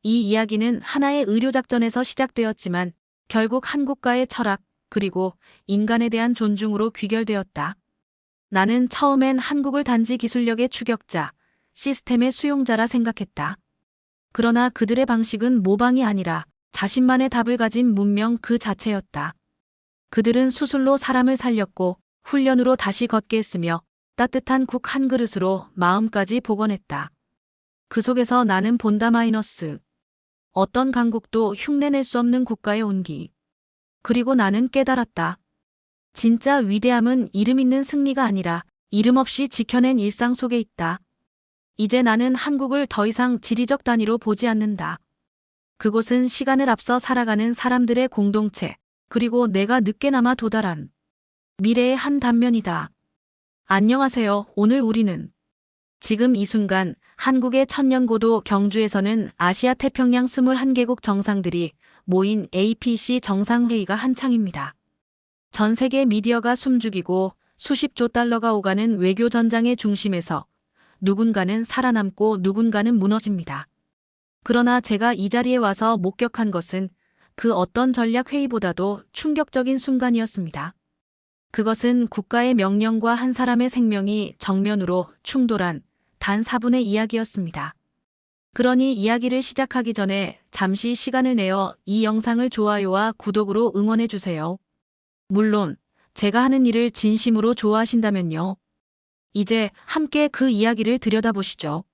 이 이야기는 하나의 의료작전에서 시작되었지만 결국 한국과의 철학, 그리고 인간에 대한 존중으로 귀결되었다. 나는 처음엔 한국을 단지 기술력의 추격자, 시스템의 수용자라 생각했다. 그러나 그들의 방식은 모방이 아니라 자신만의 답을 가진 문명 그 자체였다. 그들은 수술로 사람을 살렸고 훈련으로 다시 걷게 했으며 따뜻한 국 한 그릇으로 마음까지 복원했다. 그 속에서 나는 본다 마이너스. 어떤 강국도 흉내낼 수 없는 국가의 온기. 그리고 나는 깨달았다. 진짜 위대함은 이름 있는 승리가 아니라 이름 없이 지켜낸 일상 속에 있다. 이제 나는 한국을 더 이상 지리적 단위로 보지 않는다. 그곳은 시간을 앞서 살아가는 사람들의 공동체, 그리고 내가 늦게나마 도달한 미래의 한 단면이다. 안녕하세요. 오늘 우리는 지금 이 순간 한국의 천년고도 경주에서는 아시아 태평양 21개국 정상들이 모인 APC 정상회의가 한창입니다. 전 세계 미디어가 숨죽이고 수십조 달러가 오가는 외교 전장의 중심에서 누군가는 살아남고 누군가는 무너집니다. 그러나 제가 이 자리에 와서 목격한 것은 그 어떤 전략 회의보다도 충격적인 순간이었습니다. 그것은 국가의 명령과 한 사람의 생명이 정면으로 충돌한 단 4분의 이야기였습니다. 그러니 이야기를 시작하기 전에 잠시 시간을 내어 이 영상을 좋아요와 구독으로 응원해주세요. 물론 제가 하는 일을 진심으로 좋아하신다면요. 이제 함께 그 이야기를 들여다보시죠.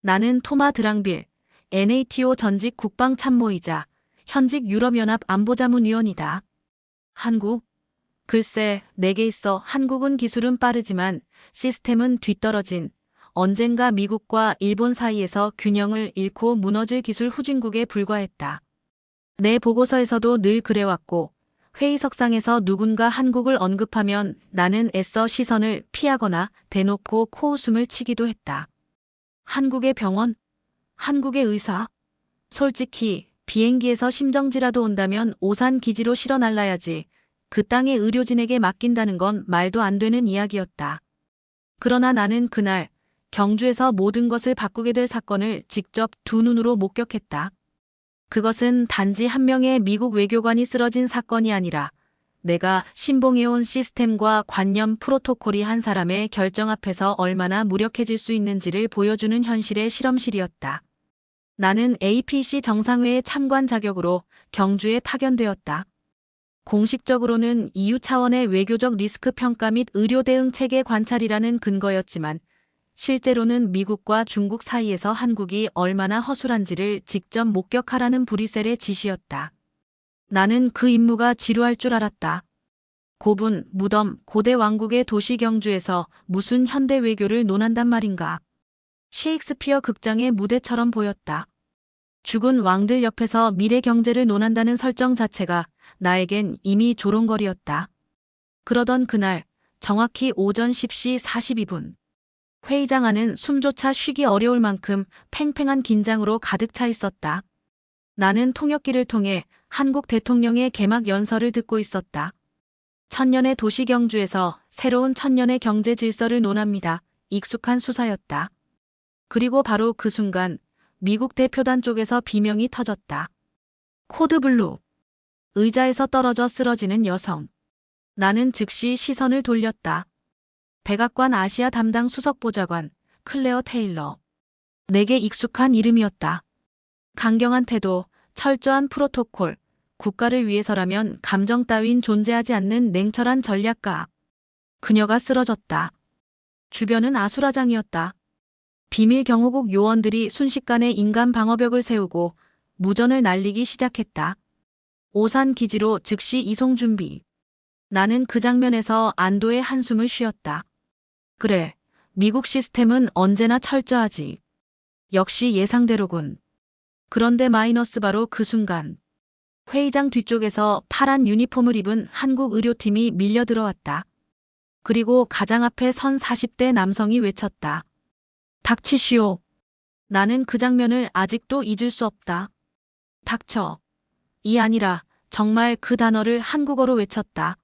나는 토마 드랑빌, NATO 전직 국방참모이자 현직 유럽연합 안보자문위원이다. 한국? 글쎄, 내게 있어 한국은 기술은 빠르지만 시스템은 뒤떨어진, 언젠가 미국과 일본 사이에서 균형을 잃고 무너질 기술 후진국에 불과했다. 내 보고서에서도 늘 그래왔고 회의석상에서 누군가 한국을 언급하면 나는 애써 시선을 피하거나 대놓고 코웃음을 치기도 했다. 한국의 병원? 한국의 의사? 솔직히 비행기에서 심정지라도 온다면 오산 기지로 실어 날라야지 그 땅의 의료진에게 맡긴다는 건 말도 안 되는 이야기였다. 그러나 나는 그날 경주에서 모든 것을 바꾸게 될 사건을 직접 두 눈으로 목격했다. 그것은 단지 한 명의 미국 외교관이 쓰러진 사건이 아니라 내가 신봉해온 시스템과 관념 프로토콜이 한 사람의 결정 앞에서 얼마나 무력해질 수 있는지를 보여주는 현실의 실험실이었다. 나는 APC 정상회의 참관 자격으로 경주에 파견되었다. 공식적으로는 EU 차원의 외교적 리스크 평가 및 의료 대응 체계 관찰이라는 근거였지만 실제로는 미국과 중국 사이에서 한국이 얼마나 허술한지를 직접 목격하라는 브뤼셀의 지시였다. 나는 그 임무가 지루할 줄 알았다. 고분, 무덤, 고대 왕국의 도시 경주에서 무슨 현대 외교를 논한단 말인가. 셰익스피어 극장의 무대처럼 보였다. 죽은 왕들 옆에서 미래 경제를 논한다는 설정 자체가 나에겐 이미 조롱거리였다. 그러던 그날 정확히 오전 10시 42분. 회의장 안은 숨조차 쉬기 어려울 만큼 팽팽한 긴장으로 가득 차 있었다. 나는 통역기를 통해 한국 대통령의 개막 연설을 듣고 있었다. 천년의 도시 경주에서 새로운 천년의 경제 질서를 논합니다. 익숙한 수사였다. 그리고 바로 그 순간 미국 대표단 쪽에서 비명이 터졌다. 코드블루. 의자에서 떨어져 쓰러지는 여성. 나는 즉시 시선을 돌렸다. 백악관 아시아 담당 수석보좌관 클레어 테일러. 내게 익숙한 이름이었다. 강경한 태도, 철저한 프로토콜, 국가를 위해서라면 감정 따윈 존재하지 않는 냉철한 전략가. 그녀가 쓰러졌다. 주변은 아수라장이었다. 비밀 경호국 요원들이 순식간에 인간 방어벽을 세우고 무전을 날리기 시작했다. 오산 기지로 즉시 이송 준비. 나는 그 장면에서 안도의 한숨을 쉬었다. 그래, 미국 시스템은 언제나 철저하지. 역시 예상대로군. 그런데 마이너스 바로 그 순간. 회의장 뒤쪽에서 파란 유니폼을 입은 한국 의료팀이 밀려 들어왔다. 그리고 가장 앞에 선 40대 남성이 외쳤다. 닥치시오. 나는 그 장면을 아직도 잊을 수 없다. 닥쳐. 이 아니라 정말 그 단어를 한국어로 외쳤다.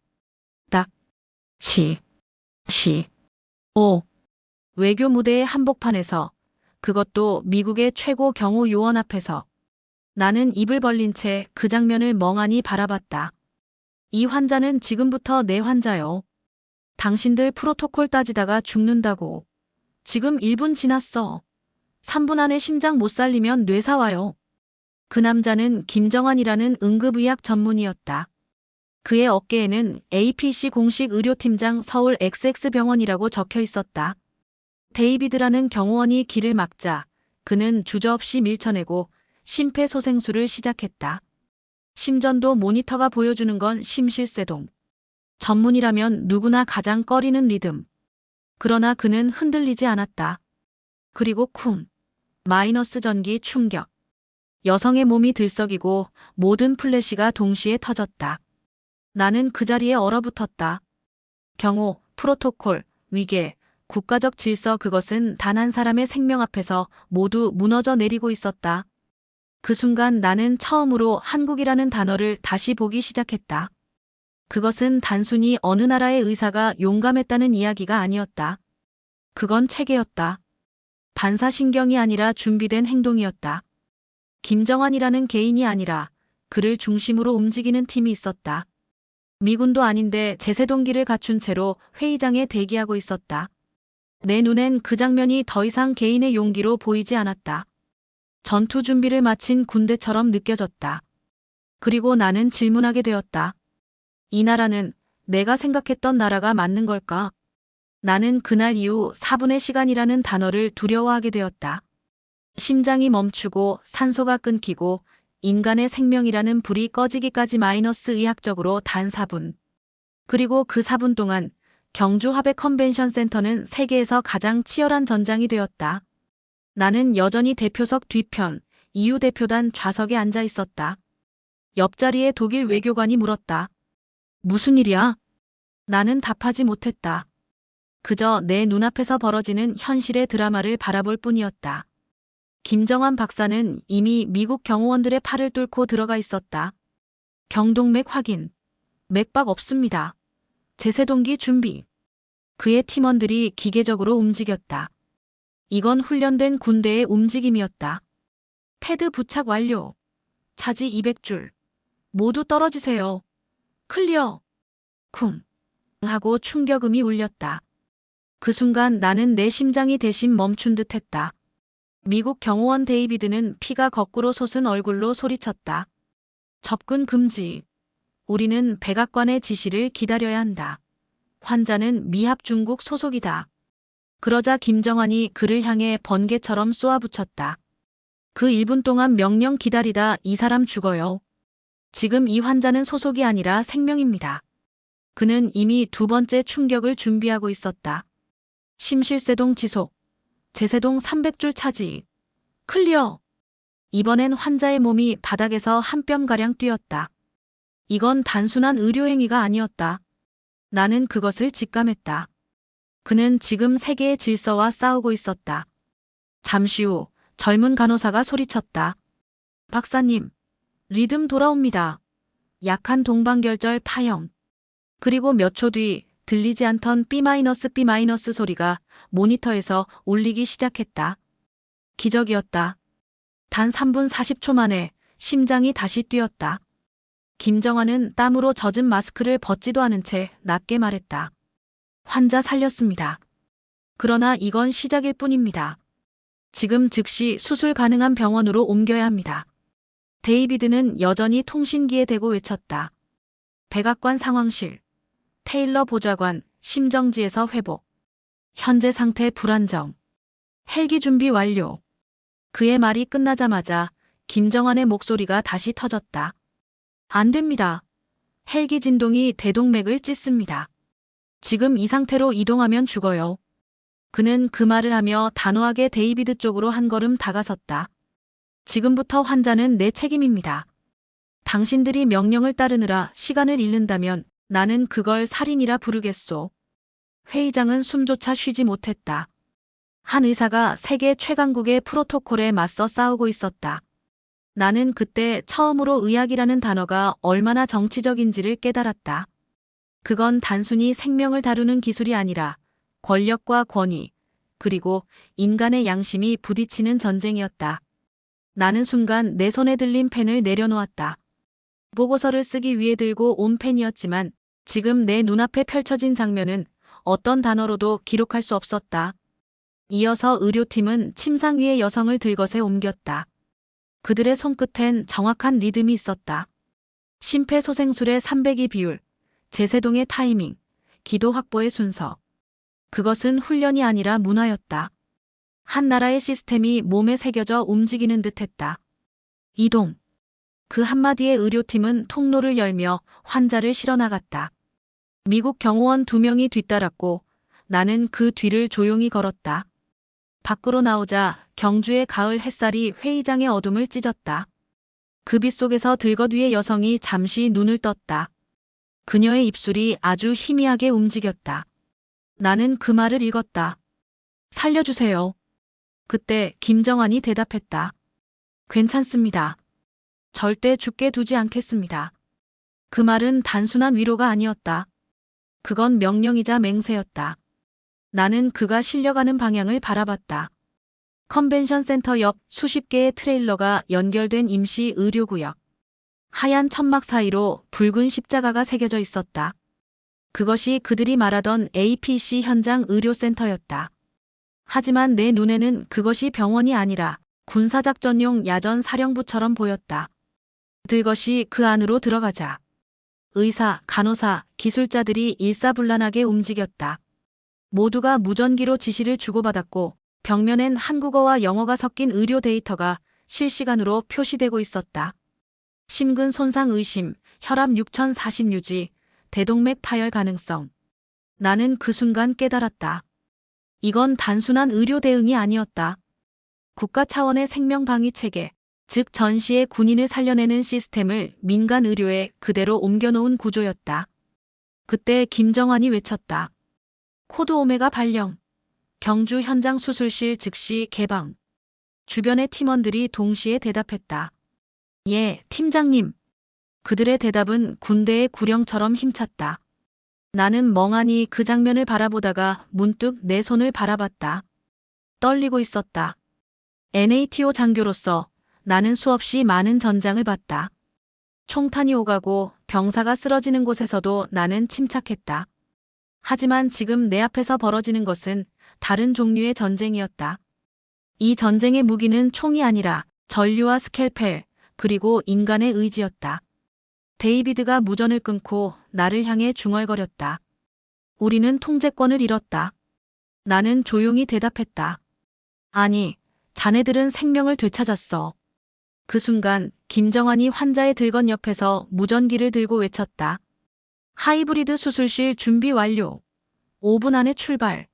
오. 외교 무대의 한복판에서, 그것도 미국의 최고 경호 요원 앞에서 나는 입을 벌린 채 그 장면을 멍하니 바라봤다. 이 환자는 지금부터 내 환자요. 당신들 프로토콜 따지다가 죽는다고. 지금 1분 지났어. 3분 안에 심장 못 살리면 뇌사 와요. 그 남자는 김정환이라는 응급의학 전문의였다. 그의 어깨에는 APC 공식 의료팀장 서울 XX병원이라고 적혀 있었다. 데이비드라는 경호원이 길을 막자 그는 주저없이 밀쳐내고 심폐소생술을 시작했다. 심전도 모니터가 보여주는 건 심실세동. 전문이라면 누구나 가장 꺼리는 리듬. 그러나 그는 흔들리지 않았다. 그리고 쿵. 마이너스 전기 충격. 여성의 몸이 들썩이고 모든 플래시가 동시에 터졌다. 나는 그 자리에 얼어붙었다. 경호, 프로토콜, 위계, 국가적 질서 그것은 단 한 사람의 생명 앞에서 모두 무너져 내리고 있었다. 그 순간 나는 처음으로 한국이라는 단어를 다시 보기 시작했다. 그것은 단순히 어느 나라의 의사가 용감했다는 이야기가 아니었다. 그건 체계였다. 반사신경이 아니라 준비된 행동이었다. 김정환이라는 개인이 아니라 그를 중심으로 움직이는 팀이 있었다. 미군도 아닌데 제세동기를 갖춘 채로 회의장에 대기하고 있었다. 내 눈엔 그 장면이 더 이상 개인의 용기로 보이지 않았다. 전투 준비를 마친 군대처럼 느껴졌다. 그리고 나는 질문하게 되었다. 이 나라는 내가 생각했던 나라가 맞는 걸까? 나는 그날 이후 4분의 시간이라는 단어를 두려워하게 되었다. 심장이 멈추고 산소가 끊기고 인간의 생명이라는 불이 꺼지기까지 마이너스 의학적으로 단 4분. 그리고 그 4분 동안 경주 화백 컨벤션 센터는 세계에서 가장 치열한 전장이 되었다. 나는 여전히 대표석 뒤편, EU 대표단 좌석에 앉아 있었다. 옆자리에 독일 외교관이 물었다. 무슨 일이야? 나는 답하지 못했다. 그저 내 눈앞에서 벌어지는 현실의 드라마를 바라볼 뿐이었다. 김정환 박사는 이미 미국 경호원들의 팔을 뚫고 들어가 있었다. 경동맥 확인. 맥박 없습니다. 제세동기 준비. 그의 팀원들이 기계적으로 움직였다. 이건 훈련된 군대의 움직임이었다. 패드 부착 완료. 차지 200줄. 모두 떨어지세요. 클리어. 쿵. 하고 충격음이 울렸다. 그 순간 나는 내 심장이 대신 멈춘 듯 했다. 미국 경호원 데이비드는 피가 거꾸로 솟은 얼굴로 소리쳤다. 접근 금지. 우리는 백악관의 지시를 기다려야 한다. 환자는 미합 중국 소속이다. 그러자 김정환이 그를 향해 번개처럼 쏘아붙였다. 그 1분 동안 명령 기다리다 이 사람 죽어요. 지금 이 환자는 소속이 아니라 생명입니다. 그는 이미 두 번째 충격을 준비하고 있었다. 심실세동 지속. 제세동 300줄 차지. 클리어. 이번엔 환자의 몸이 바닥에서 한 뼘가량 뛰었다. 이건 단순한 의료행위가 아니었다. 나는 그것을 직감했다. 그는 지금 세계의 질서와 싸우고 있었다. 잠시 후 젊은 간호사가 소리쳤다. 박사님, 리듬 돌아옵니다. 약한 동방결절 파형. 그리고 몇 초 뒤 들리지 않던 B- 소리가 모니터에서 울리기 시작했다. 기적이었다. 단 3분 40초 만에 심장이 다시 뛰었다. 김정환은 땀으로 젖은 마스크를 벗지도 않은 채 낮게 말했다. 환자 살렸습니다. 그러나 이건 시작일 뿐입니다. 지금 즉시 수술 가능한 병원으로 옮겨야 합니다. 데이비드는 여전히 통신기에 대고 외쳤다. 백악관 상황실. 테일러 보좌관, 심정지에서 회복. 현재 상태 불안정. 헬기 준비 완료. 그의 말이 끝나자마자 김정환의 목소리가 다시 터졌다. 안 됩니다. 헬기 진동이 대동맥을 찢습니다. 지금 이 상태로 이동하면 죽어요. 그는 그 말을 하며 단호하게 데이비드 쪽으로 한 걸음 다가섰다. 지금부터 환자는 내 책임입니다. 당신들이 명령을 따르느라 시간을 잃는다면 나는 그걸 살인이라 부르겠소. 회의장은 숨조차 쉬지 못했다. 한 의사가 세계 최강국의 프로토콜에 맞서 싸우고 있었다. 나는 그때 처음으로 의학이라는 단어가 얼마나 정치적인지를 깨달았다. 그건 단순히 생명을 다루는 기술이 아니라 권력과 권위, 그리고 인간의 양심이 부딪히는 전쟁이었다. 나는 순간 내 손에 들린 펜을 내려놓았다. 보고서를 쓰기 위해 들고 온 펜이었지만 지금 내 눈앞에 펼쳐진 장면은 어떤 단어로도 기록할 수 없었다. 이어서 의료팀은 침상 위의 여성을 들것에 옮겼다. 그들의 손끝엔 정확한 리듬이 있었다. 심폐소생술의 300이 비율, 제세동의 타이밍, 기도 확보의 순서. 그것은 훈련이 아니라 문화였다. 한 나라의 시스템이 몸에 새겨져 움직이는 듯했다. 이동. 그 한마디에 의료팀은 통로를 열며 환자를 실어나갔다. 미국 경호원 2명이 뒤따랐고 나는 그 뒤를 조용히 걸었다. 밖으로 나오자 경주의 가을 햇살이 회의장의 어둠을 찢었다. 그 빛 속에서 들것 위의 여성이 잠시 눈을 떴다. 그녀의 입술이 아주 희미하게 움직였다. 나는 그 말을 읽었다. 살려주세요. 그때 김정환이 대답했다. 괜찮습니다. 절대 죽게 두지 않겠습니다. 그 말은 단순한 위로가 아니었다. 그건 명령이자 맹세였다. 나는 그가 실려가는 방향을 바라봤다. 컨벤션 센터 옆 수십 개의 트레일러가 연결된 임시 의료구역. 하얀 천막 사이로 붉은 십자가가 새겨져 있었다. 그것이 그들이 말하던 APC 현장 의료센터였다. 하지만 내 눈에는 그것이 병원이 아니라 군사작전용 야전 사령부처럼 보였다. 들것이 그 안으로 들어가자 의사, 간호사, 기술자들이 일사불란하게 움직였다. 모두가 무전기로 지시를 주고받았고 벽면엔 한국어와 영어가 섞인 의료 데이터가 실시간으로 표시되고 있었다. 심근 손상 의심, 혈압 6040 유지, 대동맥 파열 가능성. 나는 그 순간 깨달았다. 이건 단순한 의료 대응이 아니었다. 국가 차원의 생명방위 체계, 즉 전시의 군인을 살려내는 시스템을 민간 의료에 그대로 옮겨놓은 구조였다. 그때 김정환이 외쳤다. 코드 오메가 발령. 경주 현장 수술실 즉시 개방. 주변의 팀원들이 동시에 대답했다. 예, 팀장님. 그들의 대답은 군대의 구령처럼 힘찼다. 나는 멍하니 그 장면을 바라보다가 문득 내 손을 바라봤다. 떨리고 있었다. NATO 장교로서 나는 수없이 많은 전장을 봤다. 총탄이 오가고 병사가 쓰러지는 곳에서도 나는 침착했다. 하지만 지금 내 앞에서 벌어지는 것은 다른 종류의 전쟁이었다. 이 전쟁의 무기는 총이 아니라 전류와 스캘펠, 그리고 인간의 의지였다. 데이비드가 무전을 끊고 나를 향해 중얼거렸다. 우리는 통제권을 잃었다. 나는 조용히 대답했다. 아니, 자네들은 생명을 되찾았어. 그 순간 김정환이 환자의 들건 옆에서 무전기를 들고 외쳤다. 하이브리드 수술실 준비 완료. 5분 안에 출발.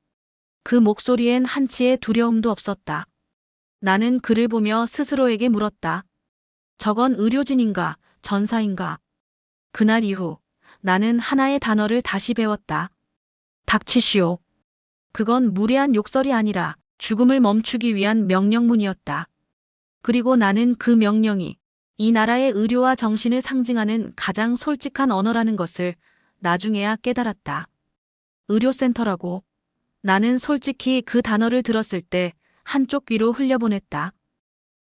그 목소리엔 한치의 두려움도 없었다. 나는 그를 보며 스스로에게 물었다. 저건 의료진인가, 전사인가? 그날 이후 나는 하나의 단어를 다시 배웠다. 닥치시오. 그건 무례한 욕설이 아니라 죽음을 멈추기 위한 명령문이었다. 그리고 나는 그 명령이 이 나라의 의료와 정신을 상징하는 가장 솔직한 언어라는 것을 나중에야 깨달았다. 의료센터라고. 나는 솔직히 그 단어를 들었을 때 한쪽 귀로 흘려보냈다.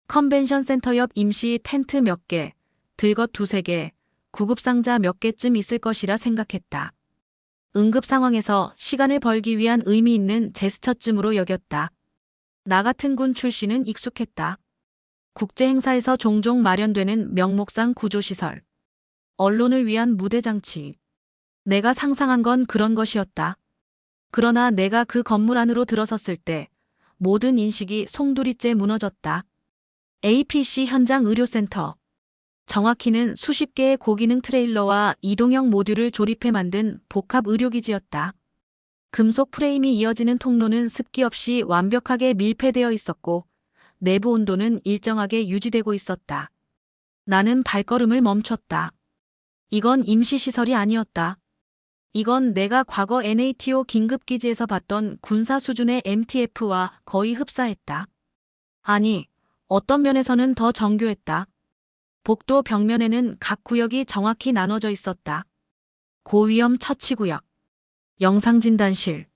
컨벤션 센터 옆 임시 텐트 몇 개, 들것 2~3개, 구급상자 몇 개쯤 있을 것이라 생각했다. 응급 상황에서 시간을 벌기 위한 의미 있는 제스처쯤으로 여겼다. 나 같은 군 출신은 익숙했다. 국제 행사에서 종종 마련되는 명목상 구조시설. 언론을 위한 무대장치. 내가 상상한 건 그런 것이었다. 그러나 내가 그 건물 안으로 들어섰을 때 모든 인식이 송두리째 무너졌다. APC 현장 의료센터. 정확히는 수십 개의 고기능 트레일러와 이동형 모듈을 조립해 만든 복합 의료기지였다. 금속 프레임이 이어지는 통로는 습기 없이 완벽하게 밀폐되어 있었고 내부 온도는 일정하게 유지되고 있었다. 나는 발걸음을 멈췄다. 이건 임시시설이 아니었다. 이건 내가 과거 NATO 긴급기지에서 봤던 군사 수준의 MTF와 거의 흡사했다. 아니, 어떤 면에서는 더 정교했다. 복도 벽면에는 각 구역이 정확히 나눠져 있었다. 고위험 처치구역, 영상진단실,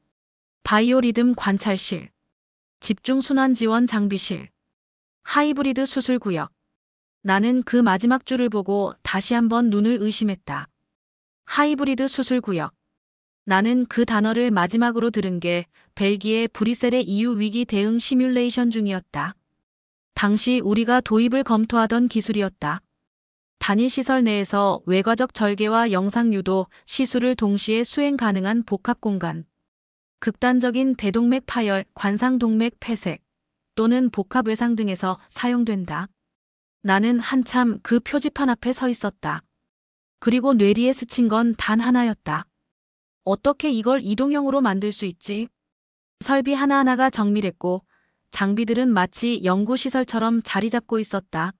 바이오리듬 관찰실, 집중순환지원 장비실. 하이브리드 수술구역. 나는 그 마지막 줄을 보고 다시 한번 눈을 의심했다. 하이브리드 수술구역. 나는 그 단어를 마지막으로 들은 게 벨기에 브뤼셀의 EU 위기 대응 시뮬레이션 중이었다. 당시 우리가 도입을 검토하던 기술이었다. 단일 시설 내에서 외과적 절개와 영상 유도, 시술을 동시에 수행 가능한 복합 공간. 극단적인 대동맥 파열, 관상동맥 폐색 또는 복합 외상 등에서 사용된다. 나는 한참 그 표지판 앞에 서 있었다. 그리고 뇌리에 스친 건 단 하나였다. 어떻게 이걸 이동형으로 만들 수 있지? 설비 하나하나가 정밀했고 장비들은 마치 연구시설처럼 자리 잡고 있었다.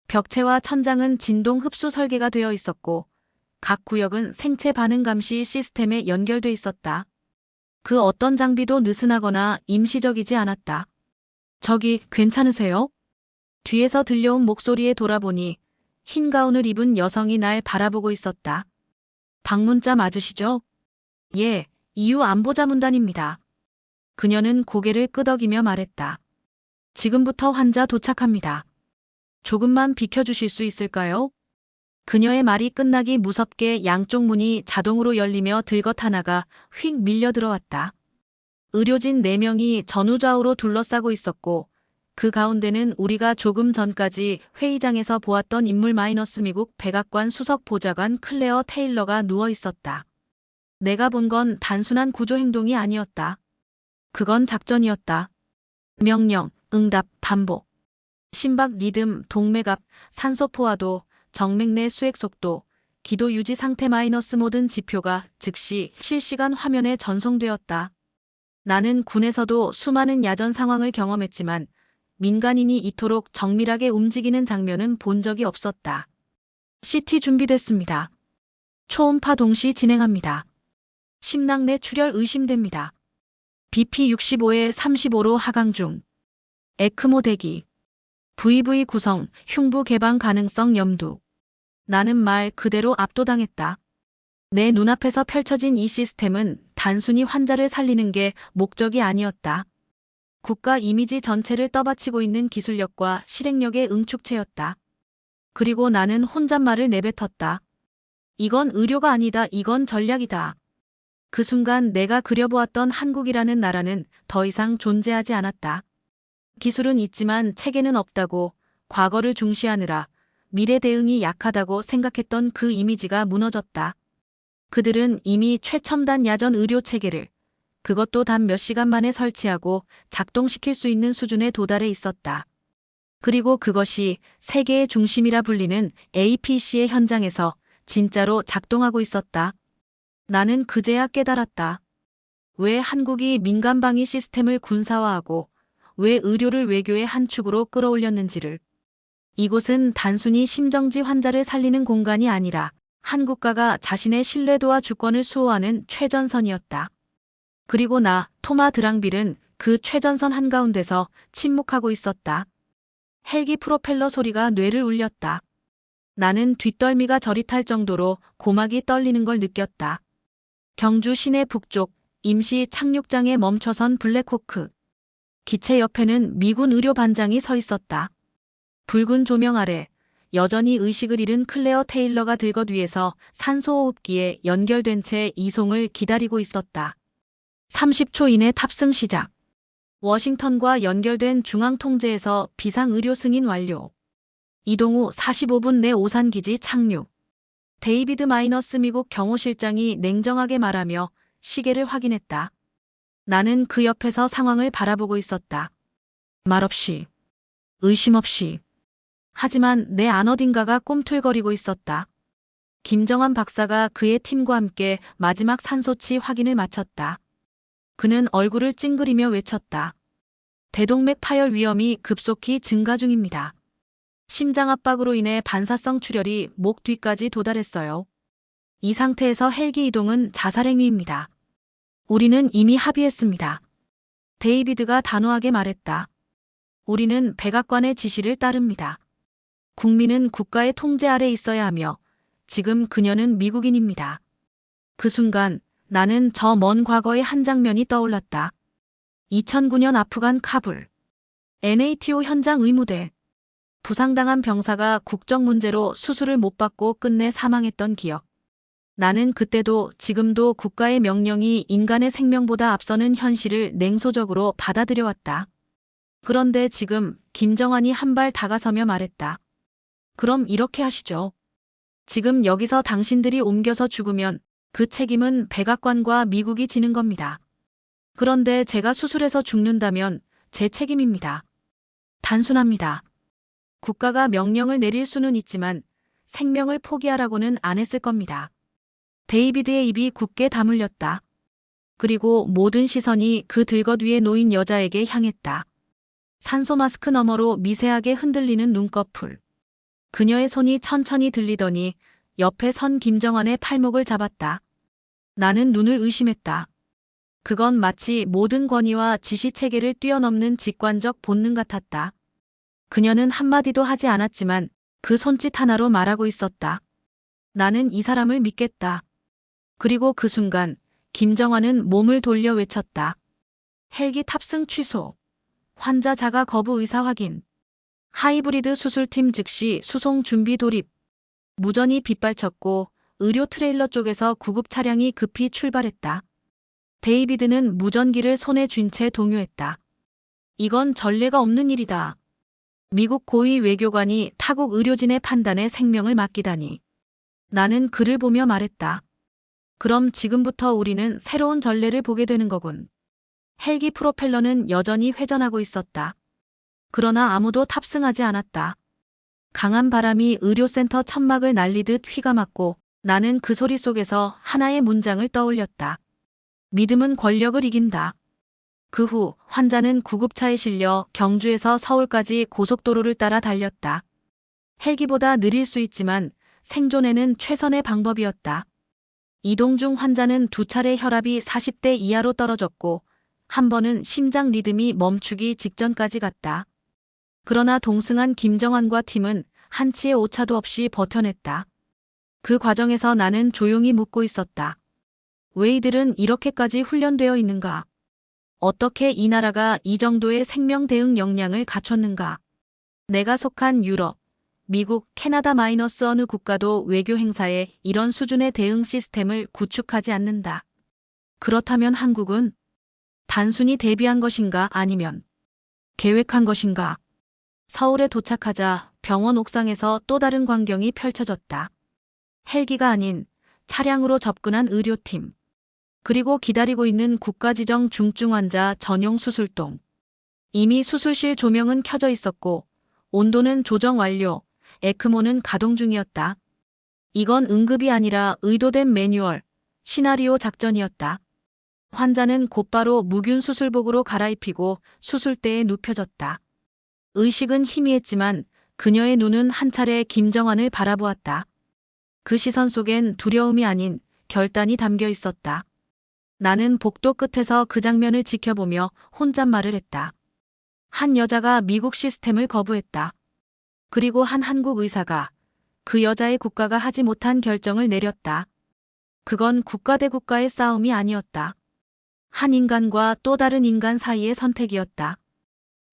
벽체와 천장은 진동 흡수 설계가 되어 있었고 각 구역은 생체 반응 감시 시스템에 연결돼 있었다. 그 어떤 장비도 느슨하거나 임시적이지 않았다. 저기 괜찮으세요? 뒤에서 들려온 목소리에 돌아보니 흰 가운을 입은 여성이 날 바라보고 있었다. 방문자 맞으시죠? 예, EU 안보자문단입니다. 그녀는 고개를 끄덕이며 말했다. 지금부터 환자 도착합니다. 조금만 비켜주실 수 있을까요? 그녀의 말이 끝나기 무섭게 양쪽 문이 자동으로 열리며 들것 하나가 휙 밀려 들어왔다. 의료진 4명이 전후좌우로 둘러싸고 있었고 그 가운데는 우리가 조금 전까지 회의장에서 보았던 인물 마이너스 미국 백악관 수석 보좌관 클레어 테일러가 누워 있었다. 내가 본 건 단순한 구조 행동이 아니었다. 그건 작전이었다. 명령, 응답, 반복. 심박 리듬, 동맥압, 산소 포화도, 정맥 내 수액 속도, 기도 유지 상태 마이너스 모든 지표가 즉시 실시간 화면에 전송되었다. 나는 군에서도 수많은 야전 상황을 경험했지만 민간인이 이토록 정밀하게 움직이는 장면은 본 적이 없었다. CT 준비됐습니다. 초음파 동시 진행합니다. 심낭 내 출혈 의심됩니다. BP 65에 35로 하강 중. 에크모 대기. VV 구성, 흉부 개방 가능성 염두. 나는 말 그대로 압도당했다. 내 눈앞에서 펼쳐진 이 시스템은 단순히 환자를 살리는 게 목적이 아니었다. 국가 이미지 전체를 떠받치고 있는 기술력과 실행력의 응축체였다. 그리고 나는 혼잣말을 내뱉었다. 이건 의료가 아니다. 이건 전략이다. 그 순간 내가 그려보았던 한국이라는 나라는 더 이상 존재하지 않았다. 기술은 있지만 체계는 없다고, 과거를 중시하느라 미래 대응이 약하다고 생각했던 그 이미지가 무너졌다. 그들은 이미 최첨단 야전 의료 체계를 그것도 단 몇 시간 만에 설치하고 작동시킬 수 있는 수준에 도달해 있었다. 그리고 그것이 세계의 중심이라 불리는 APC의 현장에서 진짜로 작동하고 있었다. 나는 그제야 깨달았다. 왜 한국이 민간방위 시스템을 군사화하고 왜 의료를 외교의 한 축으로 끌어올렸는지를. 이곳은 단순히 심정지 환자를 살리는 공간이 아니라 한 국가가 자신의 신뢰도와 주권을 수호하는 최전선이었다. 그리고 나, 토마 드랑빌은 그 최전선 한가운데서 침묵하고 있었다. 헬기 프로펠러 소리가 뇌를 울렸다. 나는 뒷덜미가 저릿할 정도로 고막이 떨리는 걸 느꼈다. 경주 시내 북쪽 임시 착륙장에 멈춰선 블랙호크. 기체 옆에는 미군 의료반장이 서 있었다. 붉은 조명 아래 여전히 의식을 잃은 클레어 테일러가 들것 위에서 산소호흡기에 연결된 채 이송을 기다리고 있었다. 30초 이내 탑승 시작. 워싱턴과 연결된 중앙통제에서 비상의료 승인 완료. 이동 후 45분 내 오산기지 착륙. 데이비드 마이너스 미국 경호실장이 냉정하게 말하며 시계를 확인했다. 나는 그 옆에서 상황을 바라보고 있었다. 말없이, 의심 없이. 하지만 내 안 어딘가가 꿈틀거리고 있었다. 김정환 박사가 그의 팀과 함께 마지막 산소치 확인을 마쳤다. 그는 얼굴을 찡그리며 외쳤다. 대동맥 파열 위험이 급속히 증가 중입니다. 심장 압박으로 인해 반사성 출혈이 목 뒤까지 도달했어요. 이 상태에서 헬기 이동은 자살 행위입니다. 우리는 이미 합의했습니다. 데이비드가 단호하게 말했다. 우리는 백악관의 지시를 따릅니다. 국민은 국가의 통제 아래 있어야 하며 지금 그녀는 미국인입니다. 그 순간 나는 저 먼 과거의 한 장면이 떠올랐다. 2009년 아프간 카불. NATO 현장 의무대. 부상당한 병사가 국적 문제로 수술을 못 받고 끝내 사망했던 기억. 나는 그때도 지금도 국가의 명령이 인간의 생명보다 앞서는 현실을 냉소적으로 받아들여왔다. 그런데 지금 김정한이 한 발 다가서며 말했다. 그럼 이렇게 하시죠. 지금 여기서 당신들이 옮겨서 죽으면 그 책임은 백악관과 미국이 지는 겁니다. 그런데 제가 수술해서 죽는다면 제 책임입니다. 단순합니다. 국가가 명령을 내릴 수는 있지만 생명을 포기하라고는 안 했을 겁니다. 데이비드의 입이 굳게 다물렸다. 그리고 모든 시선이 그 들것 위에 놓인 여자에게 향했다. 산소 마스크 너머로 미세하게 흔들리는 눈꺼풀. 그녀의 손이 천천히 들리더니 옆에 선 김정한의 팔목을 잡았다. 나는 눈을 의심했다. 그건 마치 모든 권위와 지시체계를 뛰어넘는 직관적 본능 같았다. 그녀는 한마디도 하지 않았지만 그 손짓 하나로 말하고 있었다. 나는 이 사람을 믿겠다. 그리고 그 순간 김정환은 몸을 돌려 외쳤다. 헬기 탑승 취소. 환자 자가 거부 의사 확인. 하이브리드 수술팀 즉시 수송 준비 돌입. 무전이 빗발쳤고 의료 트레일러 쪽에서 구급 차량이 급히 출발했다. 데이비드는 무전기를 손에 쥔 채 동요했다. 이건 전례가 없는 일이다. 미국 고위 외교관이 타국 의료진의 판단에 생명을 맡기다니. 나는 그를 보며 말했다. 그럼 지금부터 우리는 새로운 전례를 보게 되는 거군. 헬기 프로펠러는 여전히 회전하고 있었다. 그러나 아무도 탑승하지 않았다. 강한 바람이 의료센터 천막을 날리듯 휘감았고 나는 그 소리 속에서 하나의 문장을 떠올렸다. 믿음은 권력을 이긴다. 그 후 환자는 구급차에 실려 경주에서 서울까지 고속도로를 따라 달렸다. 헬기보다 느릴 수 있지만 생존에는 최선의 방법이었다. 이동 중 환자는 두 차례 혈압이 40대 이하로 떨어졌고 한 번은 심장 리듬이 멈추기 직전까지 갔다. 그러나 동승한 김정환과 팀은 한치의 오차도 없이 버텨냈다. 그 과정에서 나는 조용히 묻고 있었다. 왜 이들은 이렇게까지 훈련되어 있는가? 어떻게 이 나라가 이 정도의 생명 대응 역량을 갖췄는가? 내가 속한 유럽, 미국, 캐나다 마이너스 어느 국가도 외교 행사에 이런 수준의 대응 시스템을 구축하지 않는다. 그렇다면 한국은 단순히 대비한 것인가 아니면 계획한 것인가? 서울에 도착하자 병원 옥상에서 또 다른 광경이 펼쳐졌다. 헬기가 아닌 차량으로 접근한 의료팀. 그리고 기다리고 있는 국가지정 중증 환자 전용 수술동. 이미 수술실 조명은 켜져 있었고 온도는 조정 완료, 에크모는 가동 중이었다. 이건 응급이 아니라 의도된 매뉴얼, 시나리오 작전이었다. 환자는 곧바로 무균 수술복으로 갈아입히고 수술대에 눕혀졌다. 의식은 희미했지만 그녀의 눈은 한 차례 김정환을 바라보았다. 그 시선 속엔 두려움이 아닌 결단이 담겨 있었다. 나는 복도 끝에서 그 장면을 지켜보며 혼잣말을 했다. 한 여자가 미국 시스템을 거부했다. 그리고 한 한국 의사가 그 여자의 국가가 하지 못한 결정을 내렸다. 그건 국가 대 국가의 싸움이 아니었다. 한 인간과 또 다른 인간 사이의 선택이었다.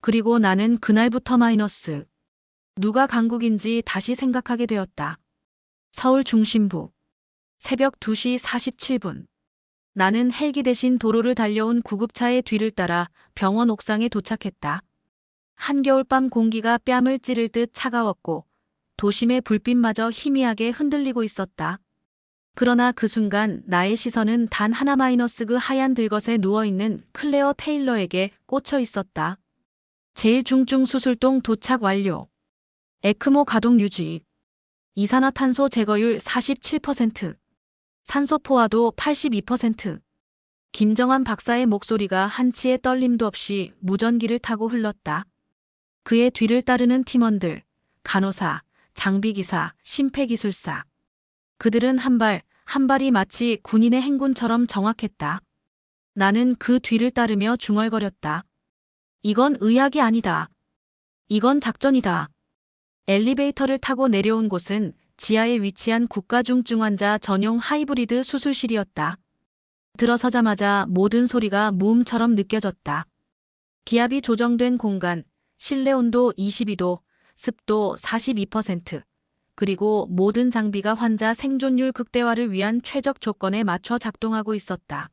그리고 나는 그날부터 마이너스. 누가 강국인지 다시 생각하게 되었다. 서울 중심부. 새벽 2시 47분. 나는 헬기 대신 도로를 달려온 구급차의 뒤를 따라 병원 옥상에 도착했다. 한겨울밤 공기가 뺨을 찌를 듯 차가웠고 도심의 불빛마저 희미하게 흔들리고 있었다. 그러나 그 순간 나의 시선은 단 하나 마이너스 그 하얀 들것에 누워있는 클레어 테일러에게 꽂혀 있었다. 제일 중증 수술동 도착 완료. 에크모 가동 유지. 이산화탄소 제거율 47%. 산소 포화도 82%. 김정환 박사의 목소리가 한치의 떨림도 없이 무전기를 타고 흘렀다. 그의 뒤를 따르는 팀원들, 간호사, 장비기사, 심폐기술사. 그들은 한 발, 한 발이 마치 군인의 행군처럼 정확했다. 나는 그 뒤를 따르며 중얼거렸다. 이건 의학이 아니다. 이건 작전이다. 엘리베이터를 타고 내려온 곳은 지하에 위치한 국가중증 환자 전용 하이브리드 수술실이었다. 들어서자마자 모든 소리가 무음처럼 느껴졌다. 기압이 조정된 공간, 실내 온도 22도, 습도 42%, 그리고 모든 장비가 환자 생존율 극대화를 위한 최적 조건에 맞춰 작동하고 있었다.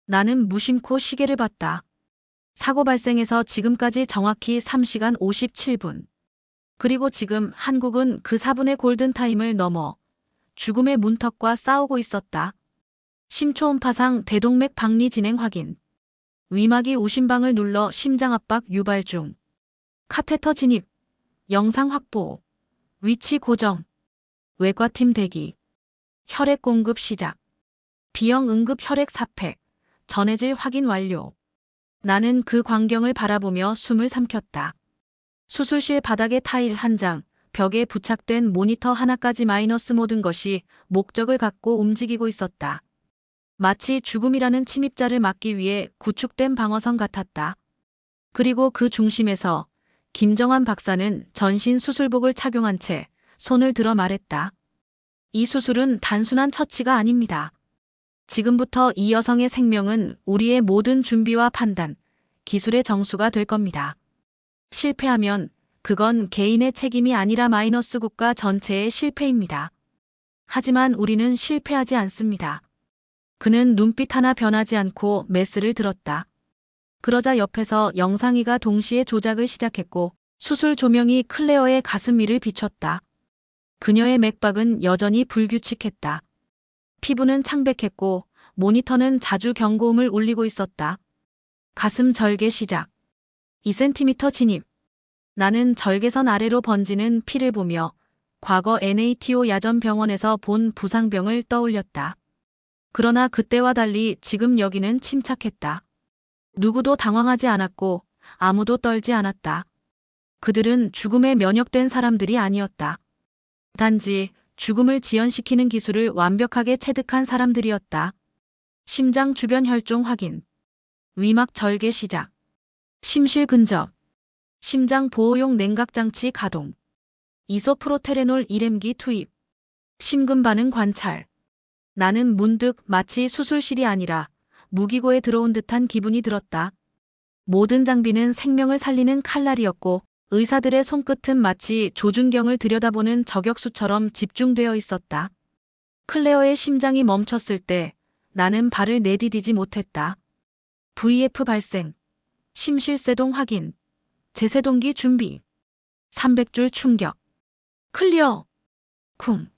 나는 무심코 시계를 봤다. 사고 발생해서 지금까지 정확히 3시간 57분. 그리고 지금 한국은 그 4분의 골든타임을 넘어 죽음의 문턱과 싸우고 있었다. 심초음파상 대동맥 박리 진행 확인. 위막이 우심방을 눌러 심장압박 유발 중. 카테터 진입. 영상 확보. 위치 고정. 외과팀 대기. 혈액 공급 시작. B형 응급 혈액 사팩. 전해질 확인 완료. 나는 그 광경을 바라보며 숨을 삼켰다. 수술실 바닥에 타일 한 장, 벽에 부착된 모니터 하나까지 마이너스 모든 것이 목적을 갖고 움직이고 있었다. 마치 죽음이라는 침입자를 막기 위해 구축된 방어선 같았다. 그리고 그 중심에서 김정환 박사는 전신 수술복을 착용한 채 손을 들어 말했다. 이 수술은 단순한 처치가 아닙니다. 지금부터 이 여성의 생명은 우리의 모든 준비와 판단, 기술의 정수가 될 겁니다. 실패하면 그건 개인의 책임이 아니라 마이너스 국가 전체의 실패입니다. 하지만 우리는 실패하지 않습니다. 그는 눈빛 하나 변하지 않고 메스를 들었다. 그러자 옆에서 영상이가 동시에 조작을 시작했고 수술 조명이 클레어의 가슴 위를 비췄다. 그녀의 맥박은 여전히 불규칙했다. 피부는 창백했고 모니터는 자주 경고음을 울리고 있었다. 가슴 절개 시작. 2cm 진입. 나는 절개선 아래로 번지는 피를 보며 과거 NATO 야전병원에서 본 부상병을 떠올렸다. 그러나 그때와 달리 지금 여기는 침착했다. 누구도 당황하지 않았고 아무도 떨지 않았다. 그들은 죽음에 면역된 사람들이 아니었다. 단지 죽음을 지연시키는 기술을 완벽하게 체득한 사람들이었다. 심장 주변 혈종 확인. 위막 절개 시작. 심실 근접. 심장 보호용 냉각장치 가동. 이소프로테레놀 1mg 투입. 심근 반응 관찰. 나는 문득 마치 수술실이 아니라 무기고에 들어온 듯한 기분이 들었다. 모든 장비는 생명을 살리는 칼날이었고 의사들의 손끝은 마치 조준경을 들여다보는 저격수처럼 집중되어 있었다. 클레어의 심장이 멈췄을 때 나는 발을 내디디지 못했다. VF 발생. 심실세동 확인. 제세동기 준비. 300줄 충격. 클리어. 쿵.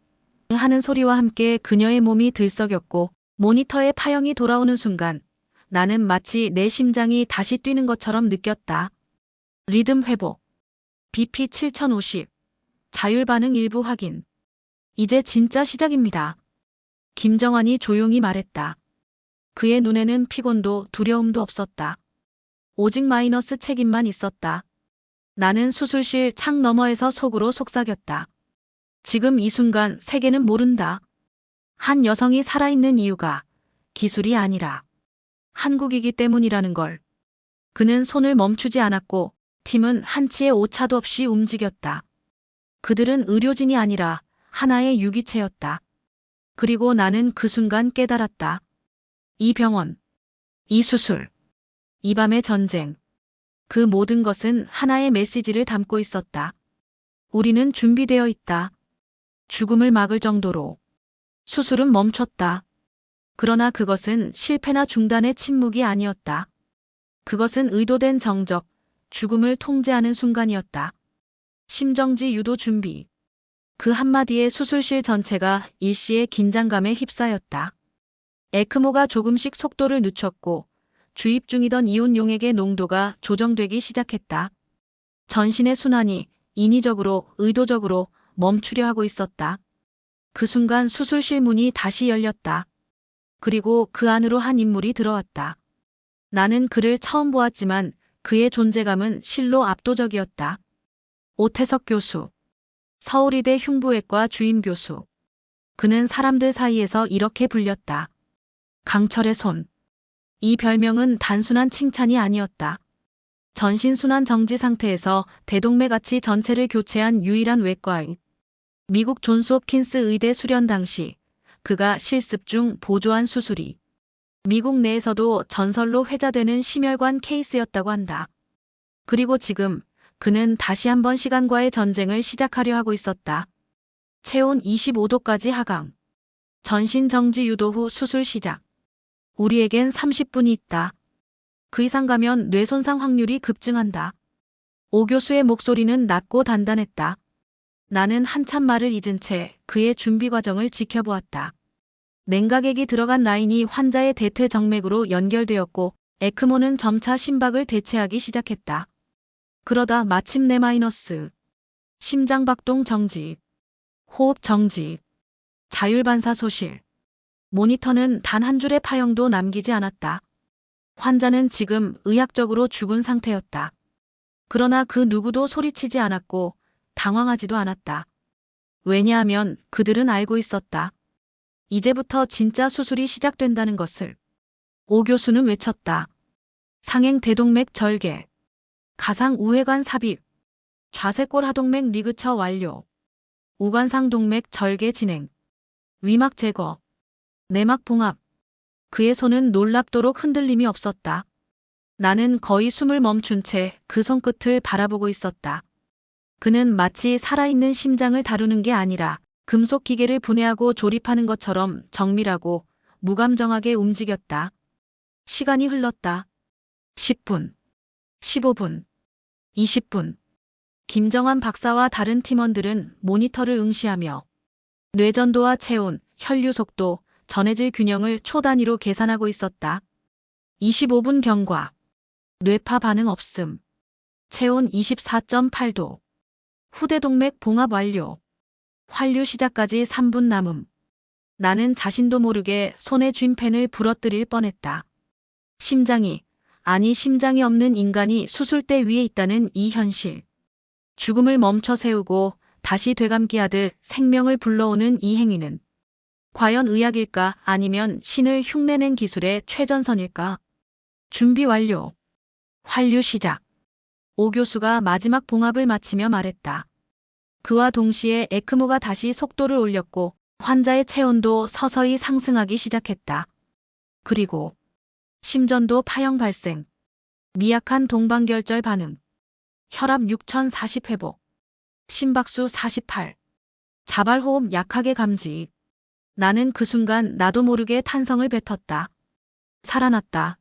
하는 소리와 함께 그녀의 몸이 들썩였고 모니터의 파형이 돌아오는 순간 나는 마치 내 심장이 다시 뛰는 것처럼 느꼈다. 리듬 회복. BP 7050. 자율 반응 일부 확인. 이제 진짜 시작입니다. 김정환이 조용히 말했다. 그의 눈에는 피곤도 두려움도 없었다. 오직 마이너스 책임만 있었다. 나는 수술실 창 너머에서 속으로 속삭였다. 지금 이 순간 세계는 모른다. 한 여성이 살아있는 이유가 기술이 아니라 한국이기 때문이라는 걸. 그는 손을 멈추지 않았고 팀은 한치의 오차도 없이 움직였다. 그들은 의료진이 아니라 하나의 유기체였다. 그리고 나는 그 순간 깨달았다. 이 병원, 이 수술, 이 밤의 전쟁. 그 모든 것은 하나의 메시지를 담고 있었다. 우리는 준비되어 있다. 죽음을 막을 정도로. 수술은 멈췄다. 그러나 그것은 실패나 중단의 침묵이 아니었다. 그것은 의도된 정적, 죽음을 통제하는 순간이었다. 심정지 유도 준비. 그 한마디에 수술실 전체가 일시의 긴장감에 휩싸였다. 에크모가 조금씩 속도를 늦췄고 주입 중이던 이온 용액의 농도가 조정되기 시작했다. 전신의 순환이 인위적으로, 의도적으로 멈추려 하고 있었다. 그 순간 수술실 문이 다시 열렸다. 그리고 그 안으로 한 인물이 들어왔다. 나는 그를 처음 보았지만 그의 존재감은 실로 압도적이었다. 오태석 교수. 서울의대 흉부외과 주임 교수. 그는 사람들 사이에서 이렇게 불렸다. 강철의 손. 이 별명은 단순한 칭찬이 아니었다. 전신순환 정지 상태에서 대동맥아치 전체를 교체한 유일한 외과의. 미국 존스홉킨스 의대 수련 당시 그가 실습 중 보조한 수술이 미국 내에서도 전설로 회자되는 심혈관 케이스였다고 한다. 그리고 지금 그는 다시 한번 시간과의 전쟁을 시작하려 하고 있었다. 체온 25도까지 하강. 전신 정지 유도 후 수술 시작. 우리에겐 30분이 있다. 그 이상 가면 뇌 손상 확률이 급증한다. 오 교수의 목소리는 낮고 단단했다. 나는 한참 말을 잊은 채 그의 준비 과정을 지켜보았다. 냉각액이 들어간 라인이 환자의 대퇴 정맥으로 연결되었고 에크모는 점차 심박을 대체하기 시작했다. 그러다 마침내 마이너스. 심장박동 정지. 호흡 정지. 자율반사 소실. 모니터는 단 한 줄의 파형도 남기지 않았다. 환자는 지금 의학적으로 죽은 상태였다. 그러나 그 누구도 소리치지 않았고 당황하지도 않았다. 왜냐하면 그들은 알고 있었다. 이제부터 진짜 수술이 시작된다는 것을. 오 교수는 외쳤다. 상행 대동맥 절개. 가상 우회관 삽입. 좌쇄골 하동맥 리그처 완료. 우관상 동맥 절개 진행. 위막 제거. 내막 봉합. 그의 손은 놀랍도록 흔들림이 없었다. 나는 거의 숨을 멈춘 채 그 손끝을 바라보고 있었다. 그는 마치 살아있는 심장을 다루는 게 아니라 금속 기계를 분해하고 조립하는 것처럼 정밀하고 무감정하게 움직였다. 시간이 흘렀다. 10분, 15분, 20분. 김정환 박사와 다른 팀원들은 모니터를 응시하며 뇌전도와 체온, 혈류 속도, 전해질 균형을 초 단위로 계산하고 있었다. 25분 경과. 뇌파 반응 없음. 체온 24.8도. 후대동맥 봉합 완료. 환류 시작까지 3분 남음. 나는 자신도 모르게 손에 쥔 펜을 부러뜨릴 뻔했다. 심장이 없는 인간이 수술대 위에 있다는 이 현실. 죽음을 멈춰 세우고 다시 되감기 하듯 생명을 불러오는 이 행위는 과연 의학일까 아니면 신을 흉내낸 기술의 최전선일까? 준비 완료. 환류 시작. 오 교수가 마지막 봉합을 마치며 말했다. 그와 동시에 에크모가 다시 속도를 올렸고 환자의 체온도 서서히 상승하기 시작했다. 그리고 심전도 파형 발생. 미약한 동반결절 반응. 혈압 6040 회복. 심박수 48. 자발호흡 약하게 감지. 나는 그 순간 나도 모르게 탄성을 뱉었다. 살아났다.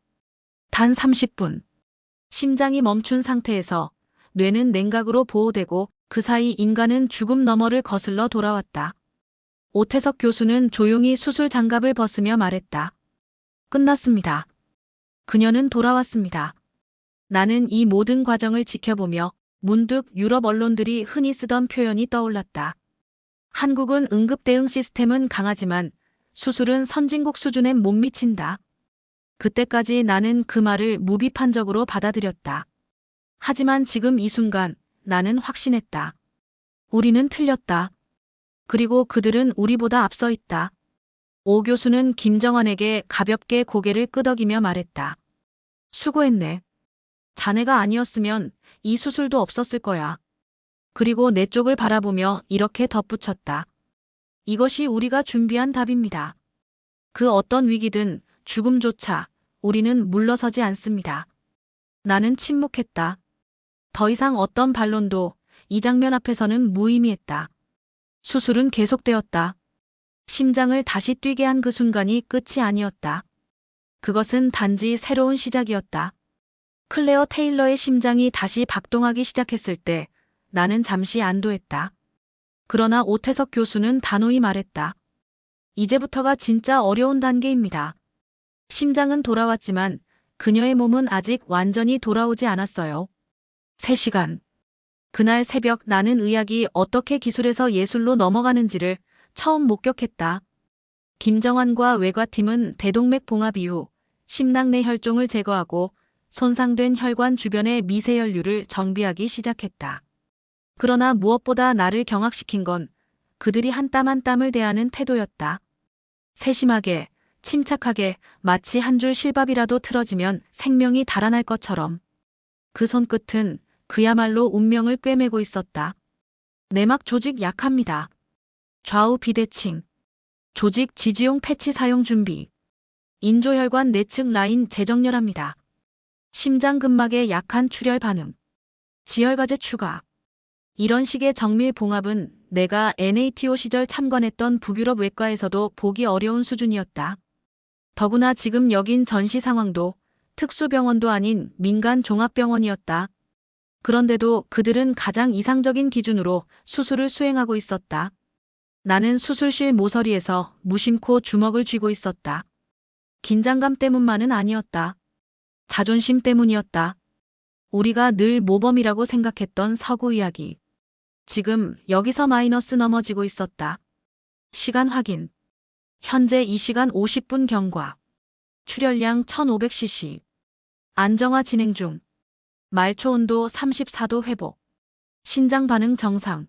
단 30분. 심장이 멈춘 상태에서 뇌는 냉각으로 보호되고 그 사이 인간은 죽음 너머를 거슬러 돌아왔다. 오태석 교수는 조용히 수술 장갑을 벗으며 말했다. 끝났습니다. 그녀는 돌아왔습니다. 나는 이 모든 과정을 지켜보며 문득 유럽 언론들이 흔히 쓰던 표현이 떠올랐다. 한국은 응급대응 시스템은 강하지만 수술은 선진국 수준에 못 미친다. 그때까지 나는 그 말을 무비판적으로 받아들였다. 하지만 지금 이 순간 나는 확신했다. 우리는 틀렸다. 그리고 그들은 우리보다 앞서 있다. 오 교수는 김정환에게 가볍게 고개를 끄덕이며 말했다. 수고했네. 자네가 아니었으면 이 수술도 없었을 거야. 그리고 내 쪽을 바라보며 이렇게 덧붙였다. 이것이 우리가 준비한 답입니다. 그 어떤 위기든 죽음조차 우리는 물러서지 않습니다. 나는 침묵했다. 더 이상 어떤 반론도 이 장면 앞에서는 무의미했다. 수술은 계속되었다. 심장을 다시 뛰게 한 그 순간이 끝이 아니었다. 그것은 단지 새로운 시작이었다. 클레어 테일러의 심장이 다시 박동하기 시작했을 때 나는 잠시 안도했다. 그러나 오태석 교수는 단호히 말했다. 이제부터가 진짜 어려운 단계입니다. 심장은 돌아왔지만 그녀의 몸은 아직 완전히 돌아오지 않았어요. 3시간. 그날 새벽 나는 의학이 어떻게 기술에서 예술로 넘어가는지를 처음 목격했다. 김정환과 외과팀은 대동맥 봉합 이후 심낭내 혈종을 제거하고 손상된 혈관 주변의 미세혈류를 정비하기 시작했다. 그러나 무엇보다 나를 경악시킨 건 그들이 한 땀 한 땀을 대하는 태도였다. 세심하게, 침착하게 마치 한 줄 실밥이라도 틀어지면 생명이 달아날 것처럼. 그 손끝은 그야말로 운명을 꿰매고 있었다. 내막 조직 약합니다. 좌우 비대칭. 조직 지지용 패치 사용 준비. 인조혈관 내측 라인 재정렬합니다. 심장근막의 약한 출혈 반응. 지혈과제 추가. 이런 식의 정밀 봉합은 내가 NATO 시절 참관했던 북유럽 외과에서도 보기 어려운 수준이었다. 더구나 지금 여긴 전시 상황도 특수병원도 아닌 민간 종합병원이었다. 그런데도 그들은 가장 이상적인 기준으로 수술을 수행하고 있었다. 나는 수술실 모서리에서 무심코 주먹을 쥐고 있었다. 긴장감 때문만은 아니었다. 자존심 때문이었다. 우리가 늘 모범이라고 생각했던 서구 이야기. 지금 여기서 마이너스 넘어지고 있었다. 시간 확인. 현재 이 시간 50분 경과. 출혈량 1500cc. 안정화 진행 중. 말초 온도 34도 회복. 신장 반응 정상.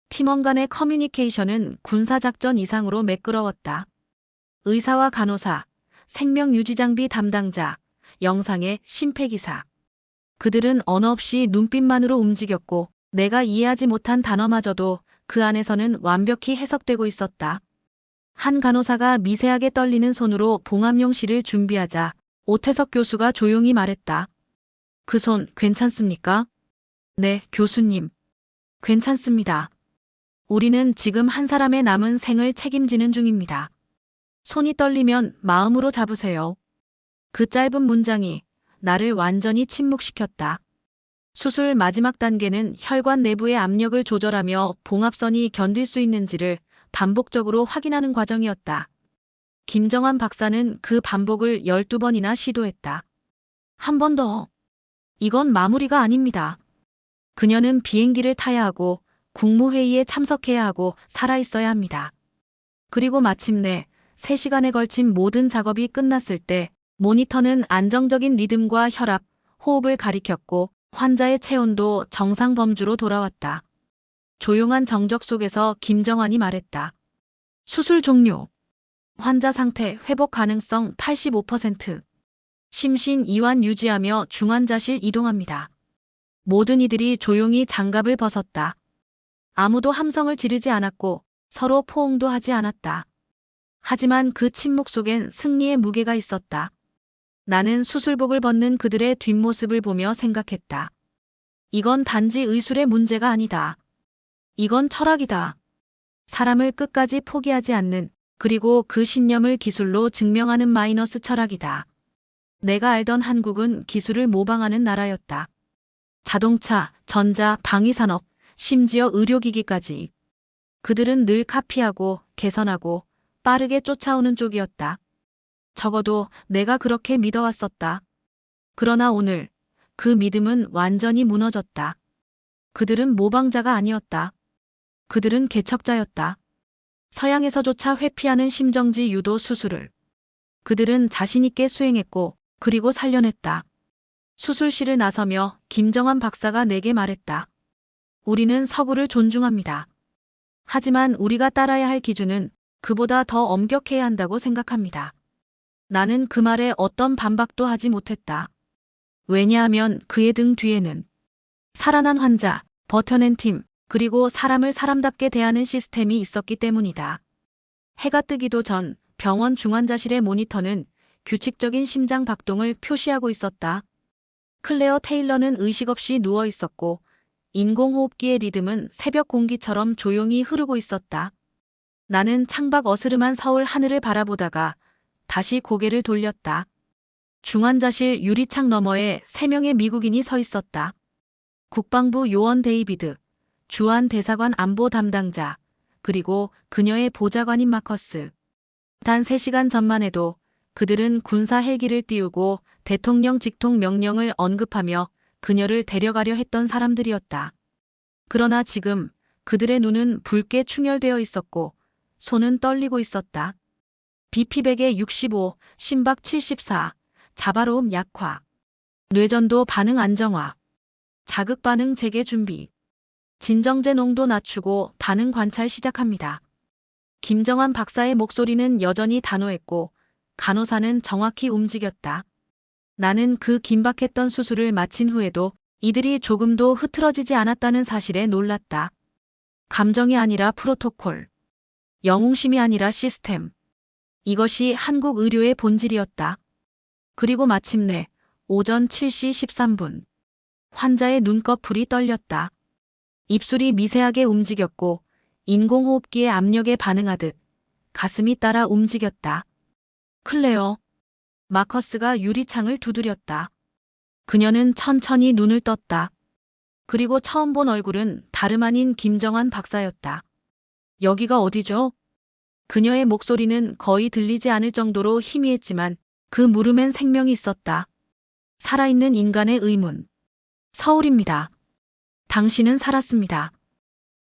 팀원 간의 커뮤니케이션은 군사작전 이상으로 매끄러웠다. 의사와 간호사, 생명유지장비 담당자, 영상의 심폐기사. 그들은 언어 없이 눈빛만으로 움직였고 내가 이해하지 못한 단어마저도 그 안에서는 완벽히 해석되고 있었다. 한 간호사가 미세하게 떨리는 손으로 봉합용 실을 준비하자 오태석 교수가 조용히 말했다. 그 손 괜찮습니까? 네, 교수님. 괜찮습니다. 우리는 지금 한 사람의 남은 생을 책임지는 중입니다. 손이 떨리면 마음으로 잡으세요. 그 짧은 문장이 나를 완전히 침묵시켰다. 수술 마지막 단계는 혈관 내부의 압력을 조절하며 봉합선이 견딜 수 있는지를 반복적으로 확인하는 과정이었다. 김정환 박사는 그 반복을 12번이나 시도했다. 한 번 더. 이건 마무리가 아닙니다. 그녀는 비행기를 타야 하고 국무회의에 참석해야 하고 살아있어야 합니다. 그리고 마침내 3시간에 걸친 모든 작업이 끝났을 때 모니터는 안정적인 리듬과 혈압, 호흡을 가리켰고 환자의 체온도 정상 범주로 돌아왔다. 조용한 정적 속에서 김정환이 말했다. 수술 종료. 환자 상태 회복 가능성 85%. 심신 이완 유지하며 중환자실 이동합니다. 모든 이들이 조용히 장갑을 벗었다. 아무도 함성을 지르지 않았고 서로 포옹도 하지 않았다. 하지만 그 침묵 속엔 승리의 무게가 있었다. 나는 수술복을 벗는 그들의 뒷모습을 보며 생각했다. 이건 단지 의술의 문제가 아니다. 이건 철학이다. 사람을 끝까지 포기하지 않는, 그리고 그 신념을 기술로 증명하는 마이너스 철학이다. 내가 알던 한국은 기술을 모방하는 나라였다. 자동차, 전자, 방위산업, 심지어 의료기기까지. 그들은 늘 카피하고 개선하고 빠르게 쫓아오는 쪽이었다. 적어도 내가 그렇게 믿어왔었다. 그러나 오늘 그 믿음은 완전히 무너졌다. 그들은 모방자가 아니었다. 그들은 개척자였다. 서양에서조차 회피하는 심정지 유도 수술을 그들은 자신있게 수행했고 그리고 살려냈다. 수술실을 나서며 김정환 박사가 내게 말했다. 우리는 서구를 존중합니다. 하지만 우리가 따라야 할 기준은 그보다 더 엄격해야 한다고 생각합니다. 나는 그 말에 어떤 반박도 하지 못했다. 왜냐하면 그의 등 뒤에는 살아난 환자, 버텨낸 팀, 그리고 사람을 사람답게 대하는 시스템이 있었기 때문이다. 해가 뜨기도 전 병원 중환자실의 모니터는 규칙적인 심장 박동을 표시하고 있었다. 클레어 테일러는 의식 없이 누워 있었고 인공호흡기의 리듬은 새벽 공기처럼 조용히 흐르고 있었다. 나는 창밖 어스름한 서울 하늘을 바라보다가 다시 고개를 돌렸다. 중환자실 유리창 너머에 3명의 미국인이 서 있었다. 국방부 요원 데이비드, 주한 대사관 안보 담당자, 그리고 그녀의 보좌관인 마커스. 단 3시간 전만 해도 그들은 군사 헬기를 띄우고 대통령 직통 명령을 언급하며 그녀를 데려가려 했던 사람들이었다. 그러나 지금 그들의 눈은 붉게 충혈되어 있었고 손은 떨리고 있었다. BP 100에 65, 심박 74, 자바로움 약화, 뇌전도 반응 안정화, 자극 반응 재개 준비, 진정제 농도 낮추고 반응 관찰 시작합니다. 김정환 박사의 목소리는 여전히 단호했고 간호사는 정확히 움직였다. 나는 그 긴박했던 수술을 마친 후에도 이들이 조금도 흐트러지지 않았다는 사실에 놀랐다. 감정이 아니라 프로토콜, 영웅심이 아니라 시스템. 이것이 한국 의료의 본질이었다. 그리고 마침내 오전 7시 13분. 환자의 눈꺼풀이 떨렸다. 입술이 미세하게 움직였고 인공호흡기의 압력에 반응하듯 가슴이 따라 움직였다. 클레어. 마커스가 유리창을 두드렸다. 그녀는 천천히 눈을 떴다. 그리고 처음 본 얼굴은 다름 아닌 김정환 박사였다. 여기가 어디죠? 그녀의 목소리는 거의 들리지 않을 정도로 희미했지만 그 물음엔 생명이 있었다. 살아있는 인간의 의문. 서울입니다. 당신은 살았습니다.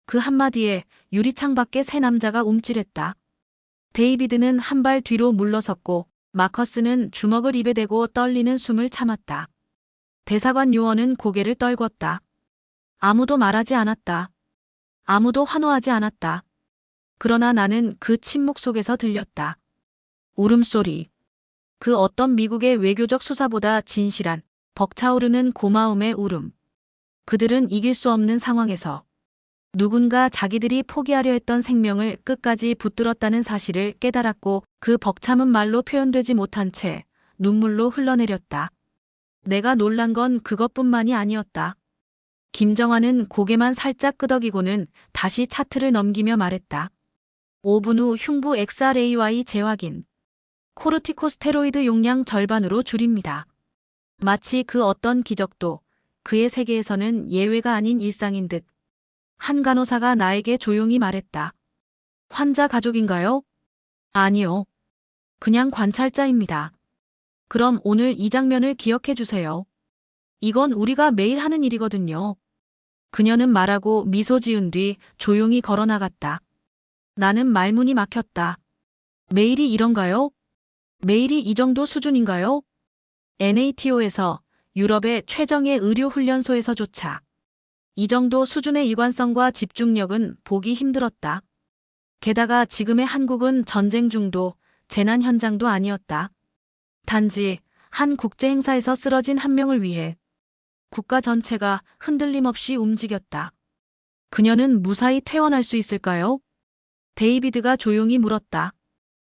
그 한마디에 유리창 밖에 세 남자가 움찔했다. 데이비드는 한 발 뒤로 물러섰고 마커스는 주먹을 입에 대고 떨리는 숨을 참았다. 대사관 요원은 고개를 떨궜다. 아무도 말하지 않았다. 아무도 환호하지 않았다. 그러나 나는 그 침묵 속에서 들렸다. 울음소리. 그 어떤 미국의 외교적 수사보다 진실한 벅차오르는 고마움의 울음. 그들은 이길 수 없는 상황에서 누군가 자기들이 포기하려 했던 생명을 끝까지 붙들었다는 사실을 깨달았고 그 벅참은 말로 표현되지 못한 채 눈물로 흘러내렸다. 내가 놀란 건 그것뿐만이 아니었다. 김정환은 고개만 살짝 끄덕이고는 다시 차트를 넘기며 말했다. 5분 후 흉부 XRAY 재확인. 코르티코스테로이드 용량 절반으로 줄입니다. 마치 그 어떤 기적도 그의 세계에서는 예외가 아닌 일상인 듯. 한 간호사가 나에게 조용히 말했다. 환자 가족인가요? 아니요. 그냥 관찰자입니다. 그럼 오늘 이 장면을 기억해 주세요. 이건 우리가 매일 하는 일이거든요. 그녀는 말하고 미소 지은 뒤 조용히 걸어 나갔다. 나는 말문이 막혔다. 매일이 이런가요? 매일이 이 정도 수준인가요? NATO에서 유럽의 최정예 의료훈련소에서조차 이 정도 수준의 일관성과 집중력은 보기 힘들었다. 게다가 지금의 한국은 전쟁 중도 재난 현장도 아니었다. 단지 한 국제 행사에서 쓰러진 한 명을 위해 국가 전체가 흔들림 없이 움직였다. 그녀는 무사히 퇴원할 수 있을까요? 데이비드가 조용히 물었다.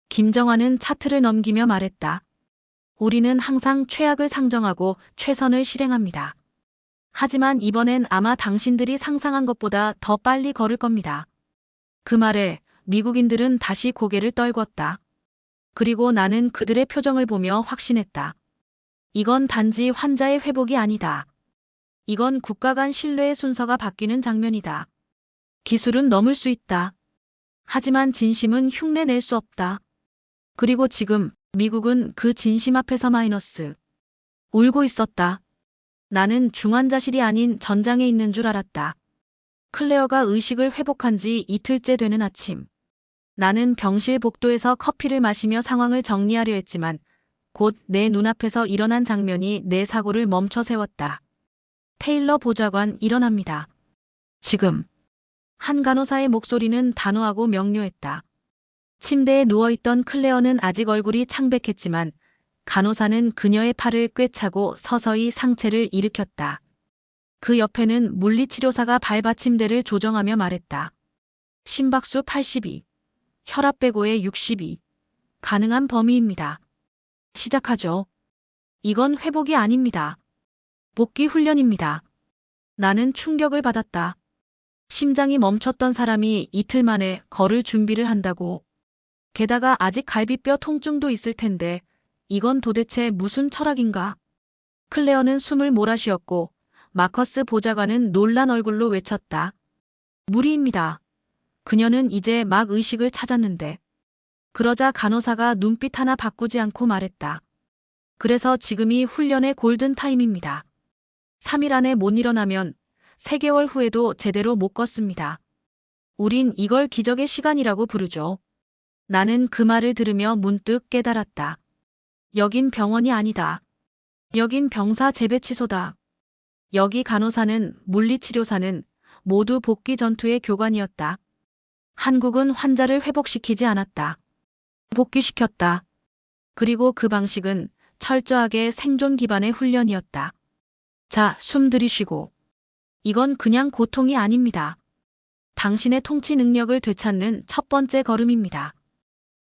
김정환은 차트를 넘기며 말했다. 우리는 항상 최악을 상정하고 최선을 실행합니다. 하지만 이번엔 아마 당신들이 상상한 것보다 더 빨리 걸을 겁니다. 그 말에 미국인들은 다시 고개를 떨궜다. 그리고 나는 그들의 표정을 보며 확신했다. 이건 단지 환자의 회복이 아니다. 이건 국가 간 신뢰의 순서가 바뀌는 장면이다. 기술은 넘을 수 있다. 하지만 진심은 흉내낼 수 없다. 그리고 지금 미국은 그 진심 앞에서 마이너스. 울고 있었다. 나는 중환자실이 아닌 전장에 있는 줄 알았다. 클레어가 의식을 회복한 지 이틀째 되는 아침. 나는 병실 복도에서 커피를 마시며 상황을 정리하려 했지만 곧 내 눈앞에서 일어난 장면이 내 사고를 멈춰 세웠다. 테일러 보좌관 일어납니다. 지금. 한 간호사의 목소리는 단호하고 명료했다. 침대에 누워있던 클레어는 아직 얼굴이 창백했지만 간호사는 그녀의 팔을 꿰차고 서서히 상체를 일으켰다. 그 옆에는 물리치료사가 발받침대를 조정하며 말했다. 심박수 82, 혈압 배고에 62. 가능한 범위입니다. 시작하죠. 이건 회복이 아닙니다. 복귀 훈련입니다. 나는 충격을 받았다. 심장이 멈췄던 사람이 이틀 만에 걸을 준비를 한다고. 게다가 아직 갈비뼈 통증도 있을 텐데 이건 도대체 무슨 철학인가? 클레어는 숨을 몰아쉬었고 마커스 보좌관은 놀란 얼굴로 외쳤다. 무리입니다. 그녀는 이제 막 의식을 찾았는데. 그러자 간호사가 눈빛 하나 바꾸지 않고 말했다. 그래서 지금이 훈련의 골든타임입니다. 3일 안에 못 일어나면 3개월 후에도 제대로 못 걷습니다. 우린 이걸 기적의 시간이라고 부르죠. 나는 그 말을 들으며 문득 깨달았다. 여긴 병원이 아니다. 여긴 병사 재배치소다. 여기 간호사는 물리치료사는 모두 복귀 전투의 교관이었다. 한국은 환자를 회복시키지 않았다. 복귀시켰다. 그리고 그 방식은 철저하게 생존 기반의 훈련이었다. 자, 숨 들이쉬고. 이건 그냥 고통이 아닙니다. 당신의 통치 능력을 되찾는 첫 번째 걸음입니다.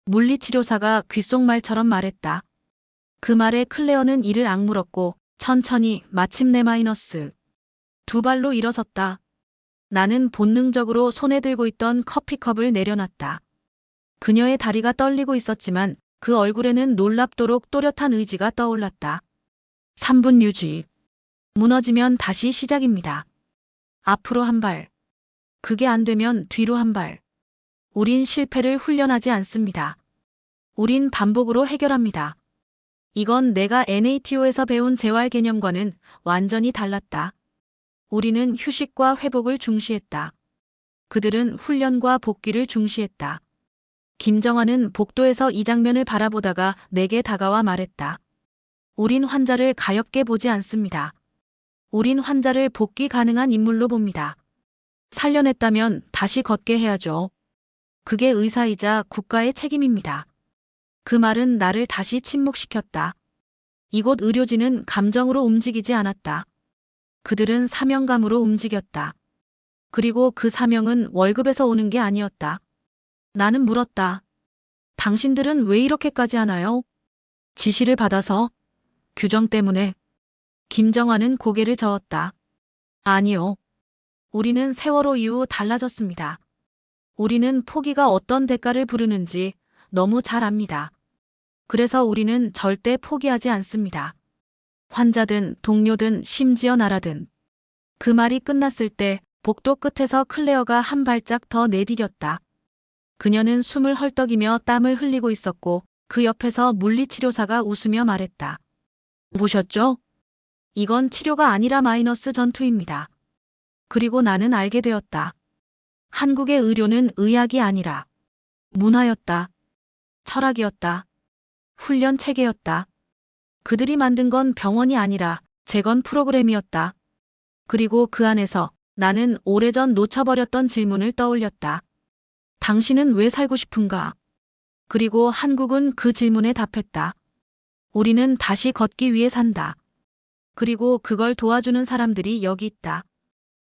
물리치료사가 귓속말처럼 말했다. 그 말에 클레어는 이를 악물었고 천천히 마침내 마이너스 두 발로 일어섰다. 나는 본능적으로 손에 들고 있던 커피컵을 내려놨다. 그녀의 다리가 떨리고 있었지만 그 얼굴에는 놀랍도록 또렷한 의지가 떠올랐다. 3분 유지. 무너지면 다시 시작입니다. 앞으로 한 발. 그게 안 되면 뒤로 한 발. 우린 실패를 훈련하지 않습니다. 우린 반복으로 해결합니다. 이건 내가 NATO에서 배운 재활 개념과는 완전히 달랐다. 우리는 휴식과 회복을 중시했다. 그들은 훈련과 복귀를 중시했다. 김정환은 복도에서 이 장면을 바라보다가 내게 다가와 말했다. 우린 환자를 가엾게 보지 않습니다. 우린 환자를 복귀 가능한 인물로 봅니다. 살려냈다면 다시 걷게 해야죠. 그게 의사이자 국가의 책임입니다. 그 말은 나를 다시 침묵시켰다. 이곳 의료진은 감정으로 움직이지 않았다. 그들은 사명감으로 움직였다. 그리고 그 사명은 월급에서 오는 게 아니었다. 나는 물었다. 당신들은 왜 이렇게까지 하나요? 지시를 받아서? 규정 때문에? 김정환은 고개를 저었다. 아니요. 우리는 세월호 이후 달라졌습니다. 우리는 포기가 어떤 대가를 부르는지 너무 잘 압니다. 그래서 우리는 절대 포기하지 않습니다. 환자든 동료든 심지어 나라든. 그 말이 끝났을 때 복도 끝에서 클레어가 한 발짝 더 내디뎠다. 그녀는 숨을 헐떡이며 땀을 흘리고 있었고 그 옆에서 물리치료사가 웃으며 말했다. 보셨죠? 이건 치료가 아니라 마이너스 전투입니다. 그리고 나는 알게 되었다. 한국의 의료는 의학이 아니라 문화였다. 철학이었다. 훈련 체계였다. 그들이 만든 건 병원이 아니라 재건 프로그램이었다. 그리고 그 안에서 나는 오래전 놓쳐버렸던 질문을 떠올렸다. 당신은 왜 살고 싶은가? 그리고 한국은 그 질문에 답했다. 우리는 다시 걷기 위해 산다. 그리고 그걸 도와주는 사람들이 여기 있다.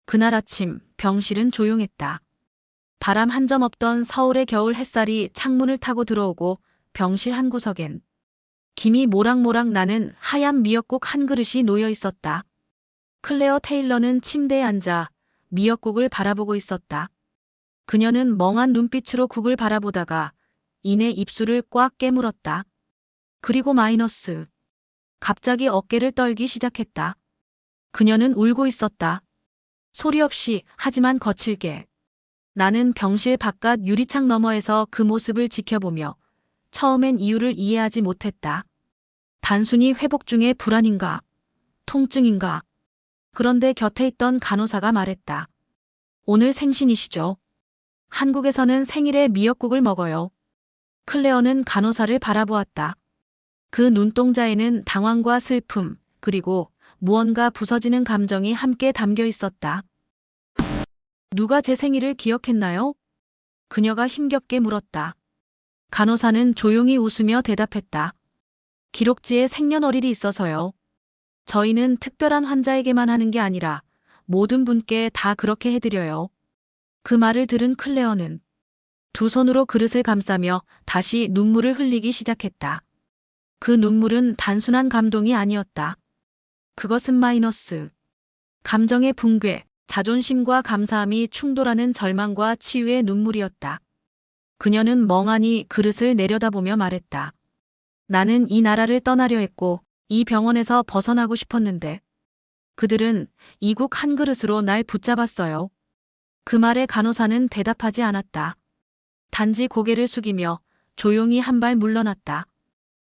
그날 아침 병실은 조용했다. 바람 한 점 없던 서울의 겨울 햇살이 창문을 타고 들어오고 병실 한 구석엔 김이 모락모락 나는 하얀 미역국 한 그릇이 놓여 있었다. 클레어 테일러는 침대에 앉아 미역국을 바라보고 있었다. 그녀는 멍한 눈빛으로 국을 바라보다가 이내 입술을 꽉 깨물었다. 그리고 마이너스. 갑자기 어깨를 떨기 시작했다. 그녀는 울고 있었다. 소리 없이 하지만 거칠게. 나는 병실 바깥 유리창 너머에서 그 모습을 지켜보며 처음엔 이유를 이해하지 못했다. 단순히 회복 중의 불안인가? 통증인가? 그런데 곁에 있던 간호사가 말했다. 오늘 생신이시죠? 한국에서는 생일에 미역국을 먹어요. 클레어는 간호사를 바라보았다. 그 눈동자에는 당황과 슬픔, 그리고 무언가 부서지는 감정이 함께 담겨 있었다. 누가 제 생일을 기억했나요? 그녀가 힘겹게 물었다. 간호사는 조용히 웃으며 대답했다. 기록지에 생년월일이 있어서요. 저희는 특별한 환자에게만 하는 게 아니라 모든 분께 다 그렇게 해드려요. 그 말을 들은 클레어는 두 손으로 그릇을 감싸며 다시 눈물을 흘리기 시작했다. 그 눈물은 단순한 감동이 아니었다. 그것은 마이너스. 감정의 붕괴, 자존심과 감사함이 충돌하는 절망과 치유의 눈물이었다. 그녀는 멍하니 그릇을 내려다보며 말했다. 나는 이 나라를 떠나려 했고 이 병원에서 벗어나고 싶었는데 그들은 이국 한 그릇으로 날 붙잡았어요. 그 말에 간호사는 대답하지 않았다. 단지 고개를 숙이며 조용히 한 발 물러났다.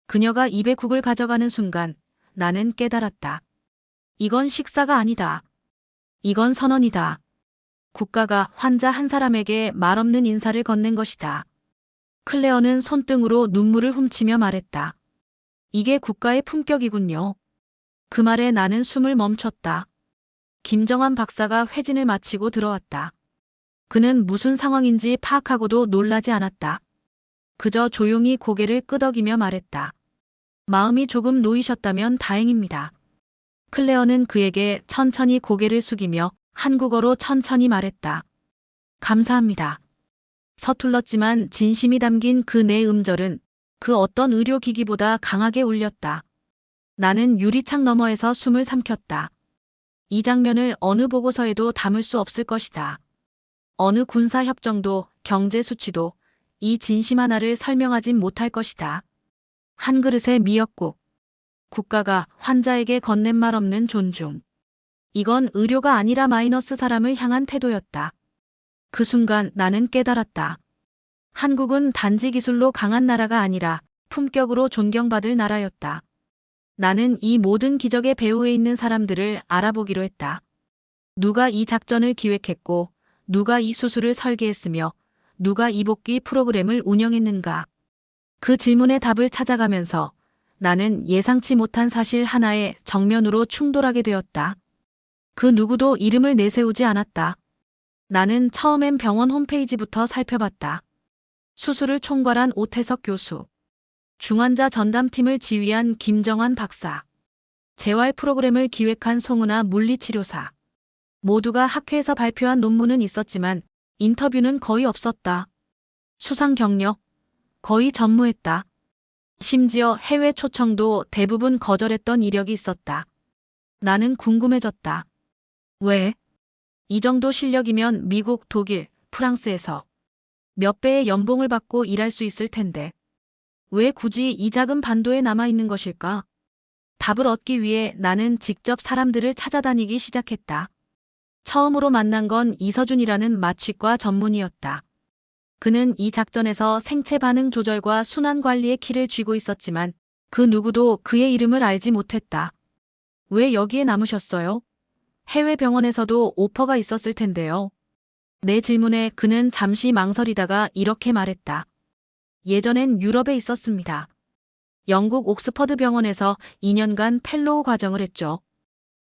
그녀가 입에 국을 가져가는 순간 나는 깨달았다. 이건 식사가 아니다. 이건 선언이다. 국가가 환자 한 사람에게 말없는 인사를 건넨 것이다. 클레어는 손등으로 눈물을 훔치며 말했다. 이게 국가의 품격이군요. 그 말에 나는 숨을 멈췄다. 김정환 박사가 회진을 마치고 들어왔다. 그는 무슨 상황인지 파악하고도 놀라지 않았다. 그저 조용히 고개를 끄덕이며 말했다. 마음이 조금 놓이셨다면 다행입니다. 클레어는 그에게 천천히 고개를 숙이며 한국어로 천천히 말했다. 감사합니다. 서툴렀지만 진심이 담긴 그 네 음절은 그 어떤 의료기기보다 강하게 울렸다. 나는 유리창 너머에서 숨을 삼켰다. 이 장면을 어느 보고서에도 담을 수 없을 것이다. 어느 군사협정도 경제 수치도 이 진심 하나를 설명하진 못할 것이다. 한 그릇의 미역국. 국가가 환자에게 건넨 말 없는 존중. 이건 의료가 아니라 마이너스 사람을 향한 태도였다. 그 순간 나는 깨달았다. 한국은 단지 기술로 강한 나라가 아니라 품격으로 존경받을 나라였다. 나는 이 모든 기적의 배후에 있는 사람들을 알아보기로 했다. 누가 이 작전을 기획했고, 누가 이 수술을 설계했으며, 누가 이 복귀 프로그램을 운영했는가. 그 질문의 답을 찾아가면서 나는 예상치 못한 사실 하나에 정면으로 충돌하게 되었다. 그 누구도 이름을 내세우지 않았다. 나는 처음엔 병원 홈페이지부터 살펴봤다. 수술을 총괄한 오태석 교수, 중환자 전담팀을 지휘한 김정환 박사, 재활 프로그램을 기획한 송은아 물리치료사. 모두가 학회에서 발표한 논문은 있었지만 인터뷰는 거의 없었다. 수상 경력? 거의 전무했다. 심지어 해외 초청도 대부분 거절했던 이력이 있었다. 나는 궁금해졌다. 왜? 이 정도 실력이면 미국, 독일, 프랑스에서 몇 배의 연봉을 받고 일할 수 있을 텐데 왜 굳이 이 작은 반도에 남아있는 것일까? 답을 얻기 위해 나는 직접 사람들을 찾아다니기 시작했다. 처음으로 만난 건 이서준이라는 마취과 전문의였다. 그는 이 작전에서 생체 반응 조절과 순환 관리의 키를 쥐고 있었지만 그 누구도 그의 이름을 알지 못했다. 왜 여기에 남으셨어요? 해외 병원에서도 오퍼가 있었을 텐데요. 내 질문에 그는 잠시 망설이다가 이렇게 말했다. 예전엔 유럽에 있었습니다. 영국 옥스퍼드 병원에서 2년간 펠로우 과정을 했죠.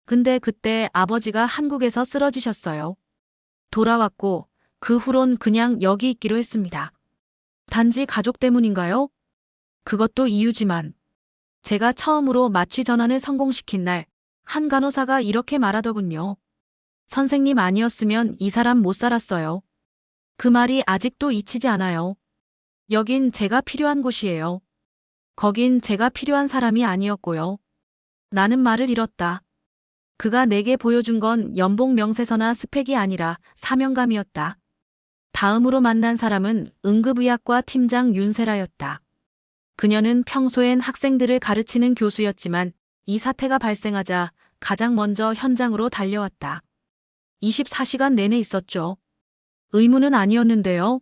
근데 그때 아버지가 한국에서 쓰러지셨어요. 돌아왔고 그 후론 그냥 여기 있기로 했습니다. 단지 가족 때문인가요? 그것도 이유지만 제가 처음으로 마취 전환을 성공시킨 날 한 간호사가 이렇게 말하더군요. 선생님 아니었으면 이 사람 못 살았어요. 그 말이 아직도 잊히지 않아요. 여긴 제가 필요한 곳이에요. 거긴 제가 필요한 사람이 아니었고요. 나는 말을 잃었다. 그가 내게 보여준 건 연봉 명세서나 스펙이 아니라 사명감이었다. 다음으로 만난 사람은 응급의학과 팀장 윤세라였다. 그녀는 평소엔 학생들을 가르치는 교수였지만 이 사태가 발생하자 가장 먼저 현장으로 달려왔다. 24시간 내내 있었죠. 의무는 아니었는데요.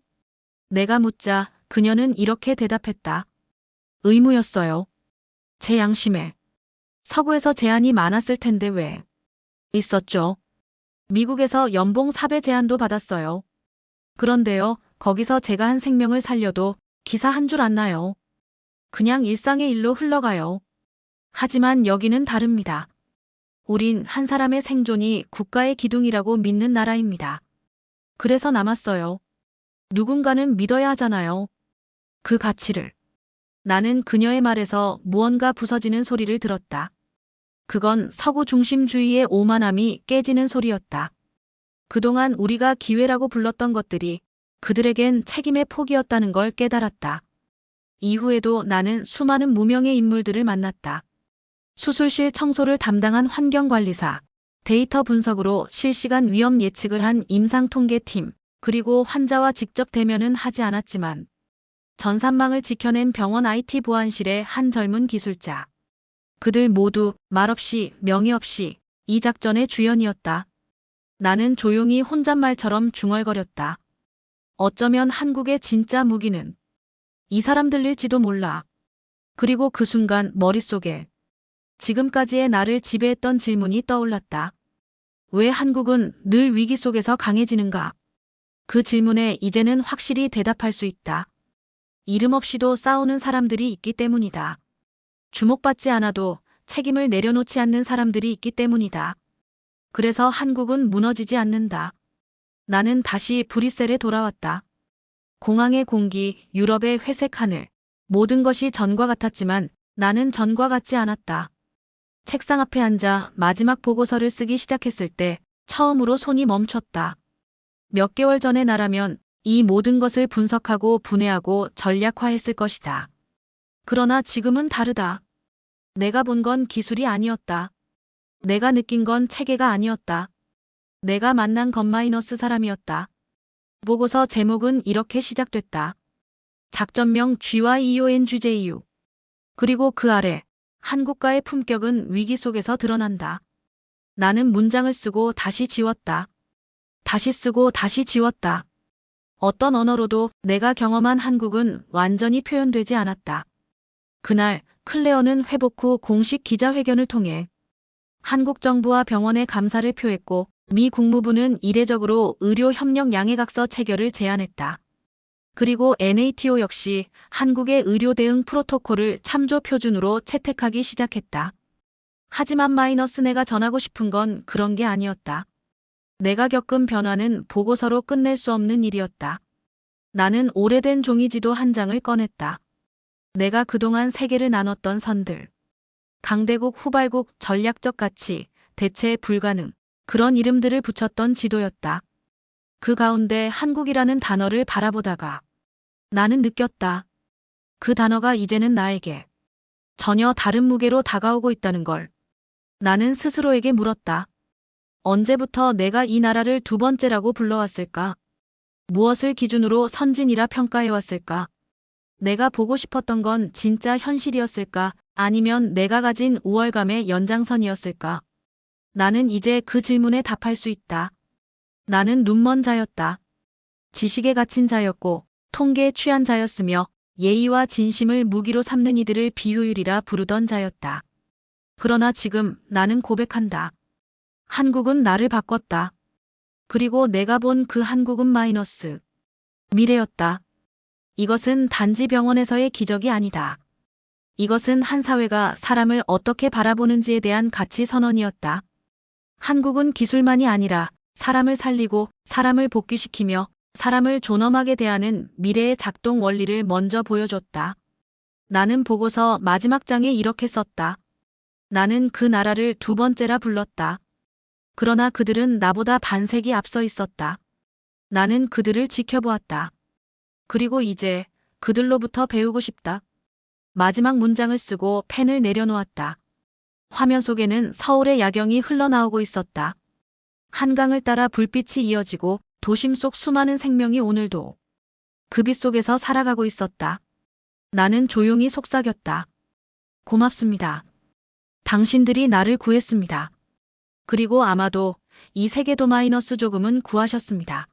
내가 묻자 그녀는 이렇게 대답했다. 의무였어요. 제 양심에. 서구에서 제한이 많았을 텐데 왜? 있었죠. 미국에서 연봉 4배 제한도 받았어요. 그런데요, 거기서 제가 한 생명을 살려도 기사 한 줄 안 나요. 그냥 일상의 일로 흘러가요. 하지만 여기는 다릅니다. 우린 한 사람의 생존이 국가의 기둥이라고 믿는 나라입니다. 그래서 남았어요. 누군가는 믿어야 하잖아요. 그 가치를. 나는 그녀의 말에서 무언가 부서지는 소리를 들었다. 그건 서구 중심주의의 오만함이 깨지는 소리였다. 그동안 우리가 기회라고 불렀던 것들이 그들에겐 책임의 포기였다는 걸 깨달았다. 이후에도 나는 수많은 무명의 인물들을 만났다. 수술실 청소를 담당한 환경관리사, 데이터 분석으로 실시간 위험 예측을 한 임상통계팀, 그리고 환자와 직접 대면은 하지 않았지만 전산망을 지켜낸 병원 IT 보안실의 한 젊은 기술자. 그들 모두 말없이 명의 없이 이 작전의 주연이었다. 나는 조용히 혼잣말처럼 중얼거렸다. 어쩌면 한국의 진짜 무기는 이 사람들일지도 몰라. 그리고 그 순간 머릿속에 지금까지의 나를 지배했던 질문이 떠올랐다. 왜 한국은 늘 위기 속에서 강해지는가? 그 질문에 이제는 확실히 대답할 수 있다. 이름 없이도 싸우는 사람들이 있기 때문이다. 주목받지 않아도 책임을 내려놓지 않는 사람들이 있기 때문이다. 그래서 한국은 무너지지 않는다. 나는 다시 브뤼셀에 돌아왔다. 공항의 공기, 유럽의 회색 하늘, 모든 것이 전과 같았지만 나는 전과 같지 않았다. 책상 앞에 앉아 마지막 보고서를 쓰기 시작했을 때 처음으로 손이 멈췄다. 몇 개월 전의 나라면 이 모든 것을 분석하고 분해하고 전략화했을 것이다. 그러나 지금은 다르다. 내가 본 건 기술이 아니었다. 내가 느낀 건 체계가 아니었다. 내가 만난 건 마이너스 사람이었다. 보고서 제목은 이렇게 시작됐다. 작전명 GYEONGJU. 그리고 그 아래 한국가의 품격은 위기 속에서 드러난다. 나는 문장을 쓰고 다시 지웠다. 다시 쓰고 다시 지웠다. 어떤 언어로도 내가 경험한 한국은 완전히 표현되지 않았다. 그날 클레어는 회복 후 공식 기자회견을 통해 한국 정부와 병원에 감사를 표했고 미 국무부는 이례적으로 의료 협력 양해각서 체결을 제안했다. 그리고 NATO 역시 한국의 의료 대응 프로토콜을 참조 표준으로 채택하기 시작했다. 하지만 내가 전하고 싶은 건 그런 게 아니었다. 내가 겪은 변화는 보고서로 끝낼 수 없는 일이었다. 나는 오래된 종이지도 한 장을 꺼냈다. 내가 그동안 세계를 나눴던 선들. 강대국, 후발국, 전략적 가치, 대체 불가능. 그런 이름들을 붙였던 지도였다. 그 가운데 한국이라는 단어를 바라보다가 나는 느꼈다. 그 단어가 이제는 나에게 전혀 다른 무게로 다가오고 있다는 걸. 나는 스스로에게 물었다. 언제부터 내가 이 나라를 두 번째라고 불러왔을까? 무엇을 기준으로 선진이라 평가해왔을까? 내가 보고 싶었던 건 진짜 현실이었을까? 아니면 내가 가진 우월감의 연장선이었을까? 나는 이제 그 질문에 답할 수 있다. 나는 눈먼 자였다. 지식에 갇힌 자였고 통계에 취한 자였으며 예의와 진심을 무기로 삼는 이들을 비효율이라 부르던 자였다. 그러나 지금 나는 고백한다. 한국은 나를 바꿨다. 그리고 내가 본 그 한국은 마이너스 미래였다. 이것은 단지 병원에서의 기적이 아니다. 이것은 한 사회가 사람을 어떻게 바라보는지에 대한 가치 선언이었다. 한국은 기술만이 아니라 사람을 살리고 사람을 복귀시키며 사람을 존엄하게 대하는 미래의 작동 원리를 먼저 보여줬다. 나는 보고서 마지막 장에 이렇게 썼다. 나는 그 나라를 두 번째라 불렀다. 그러나 그들은 나보다 반세기 앞서 있었다. 나는 그들을 지켜보았다. 그리고 이제 그들로부터 배우고 싶다. 마지막 문장을 쓰고 펜을 내려놓았다. 화면 속에는 서울의 야경이 흘러나오고 있었다. 한강을 따라 불빛이 이어지고 도심 속 수많은 생명이 오늘도 그 빛 속에서 살아가고 있었다. 나는 조용히 속삭였다. 고맙습니다. 당신들이 나를 구했습니다. 그리고 아마도 이 세계도 마이너스 조금은 구하셨습니다.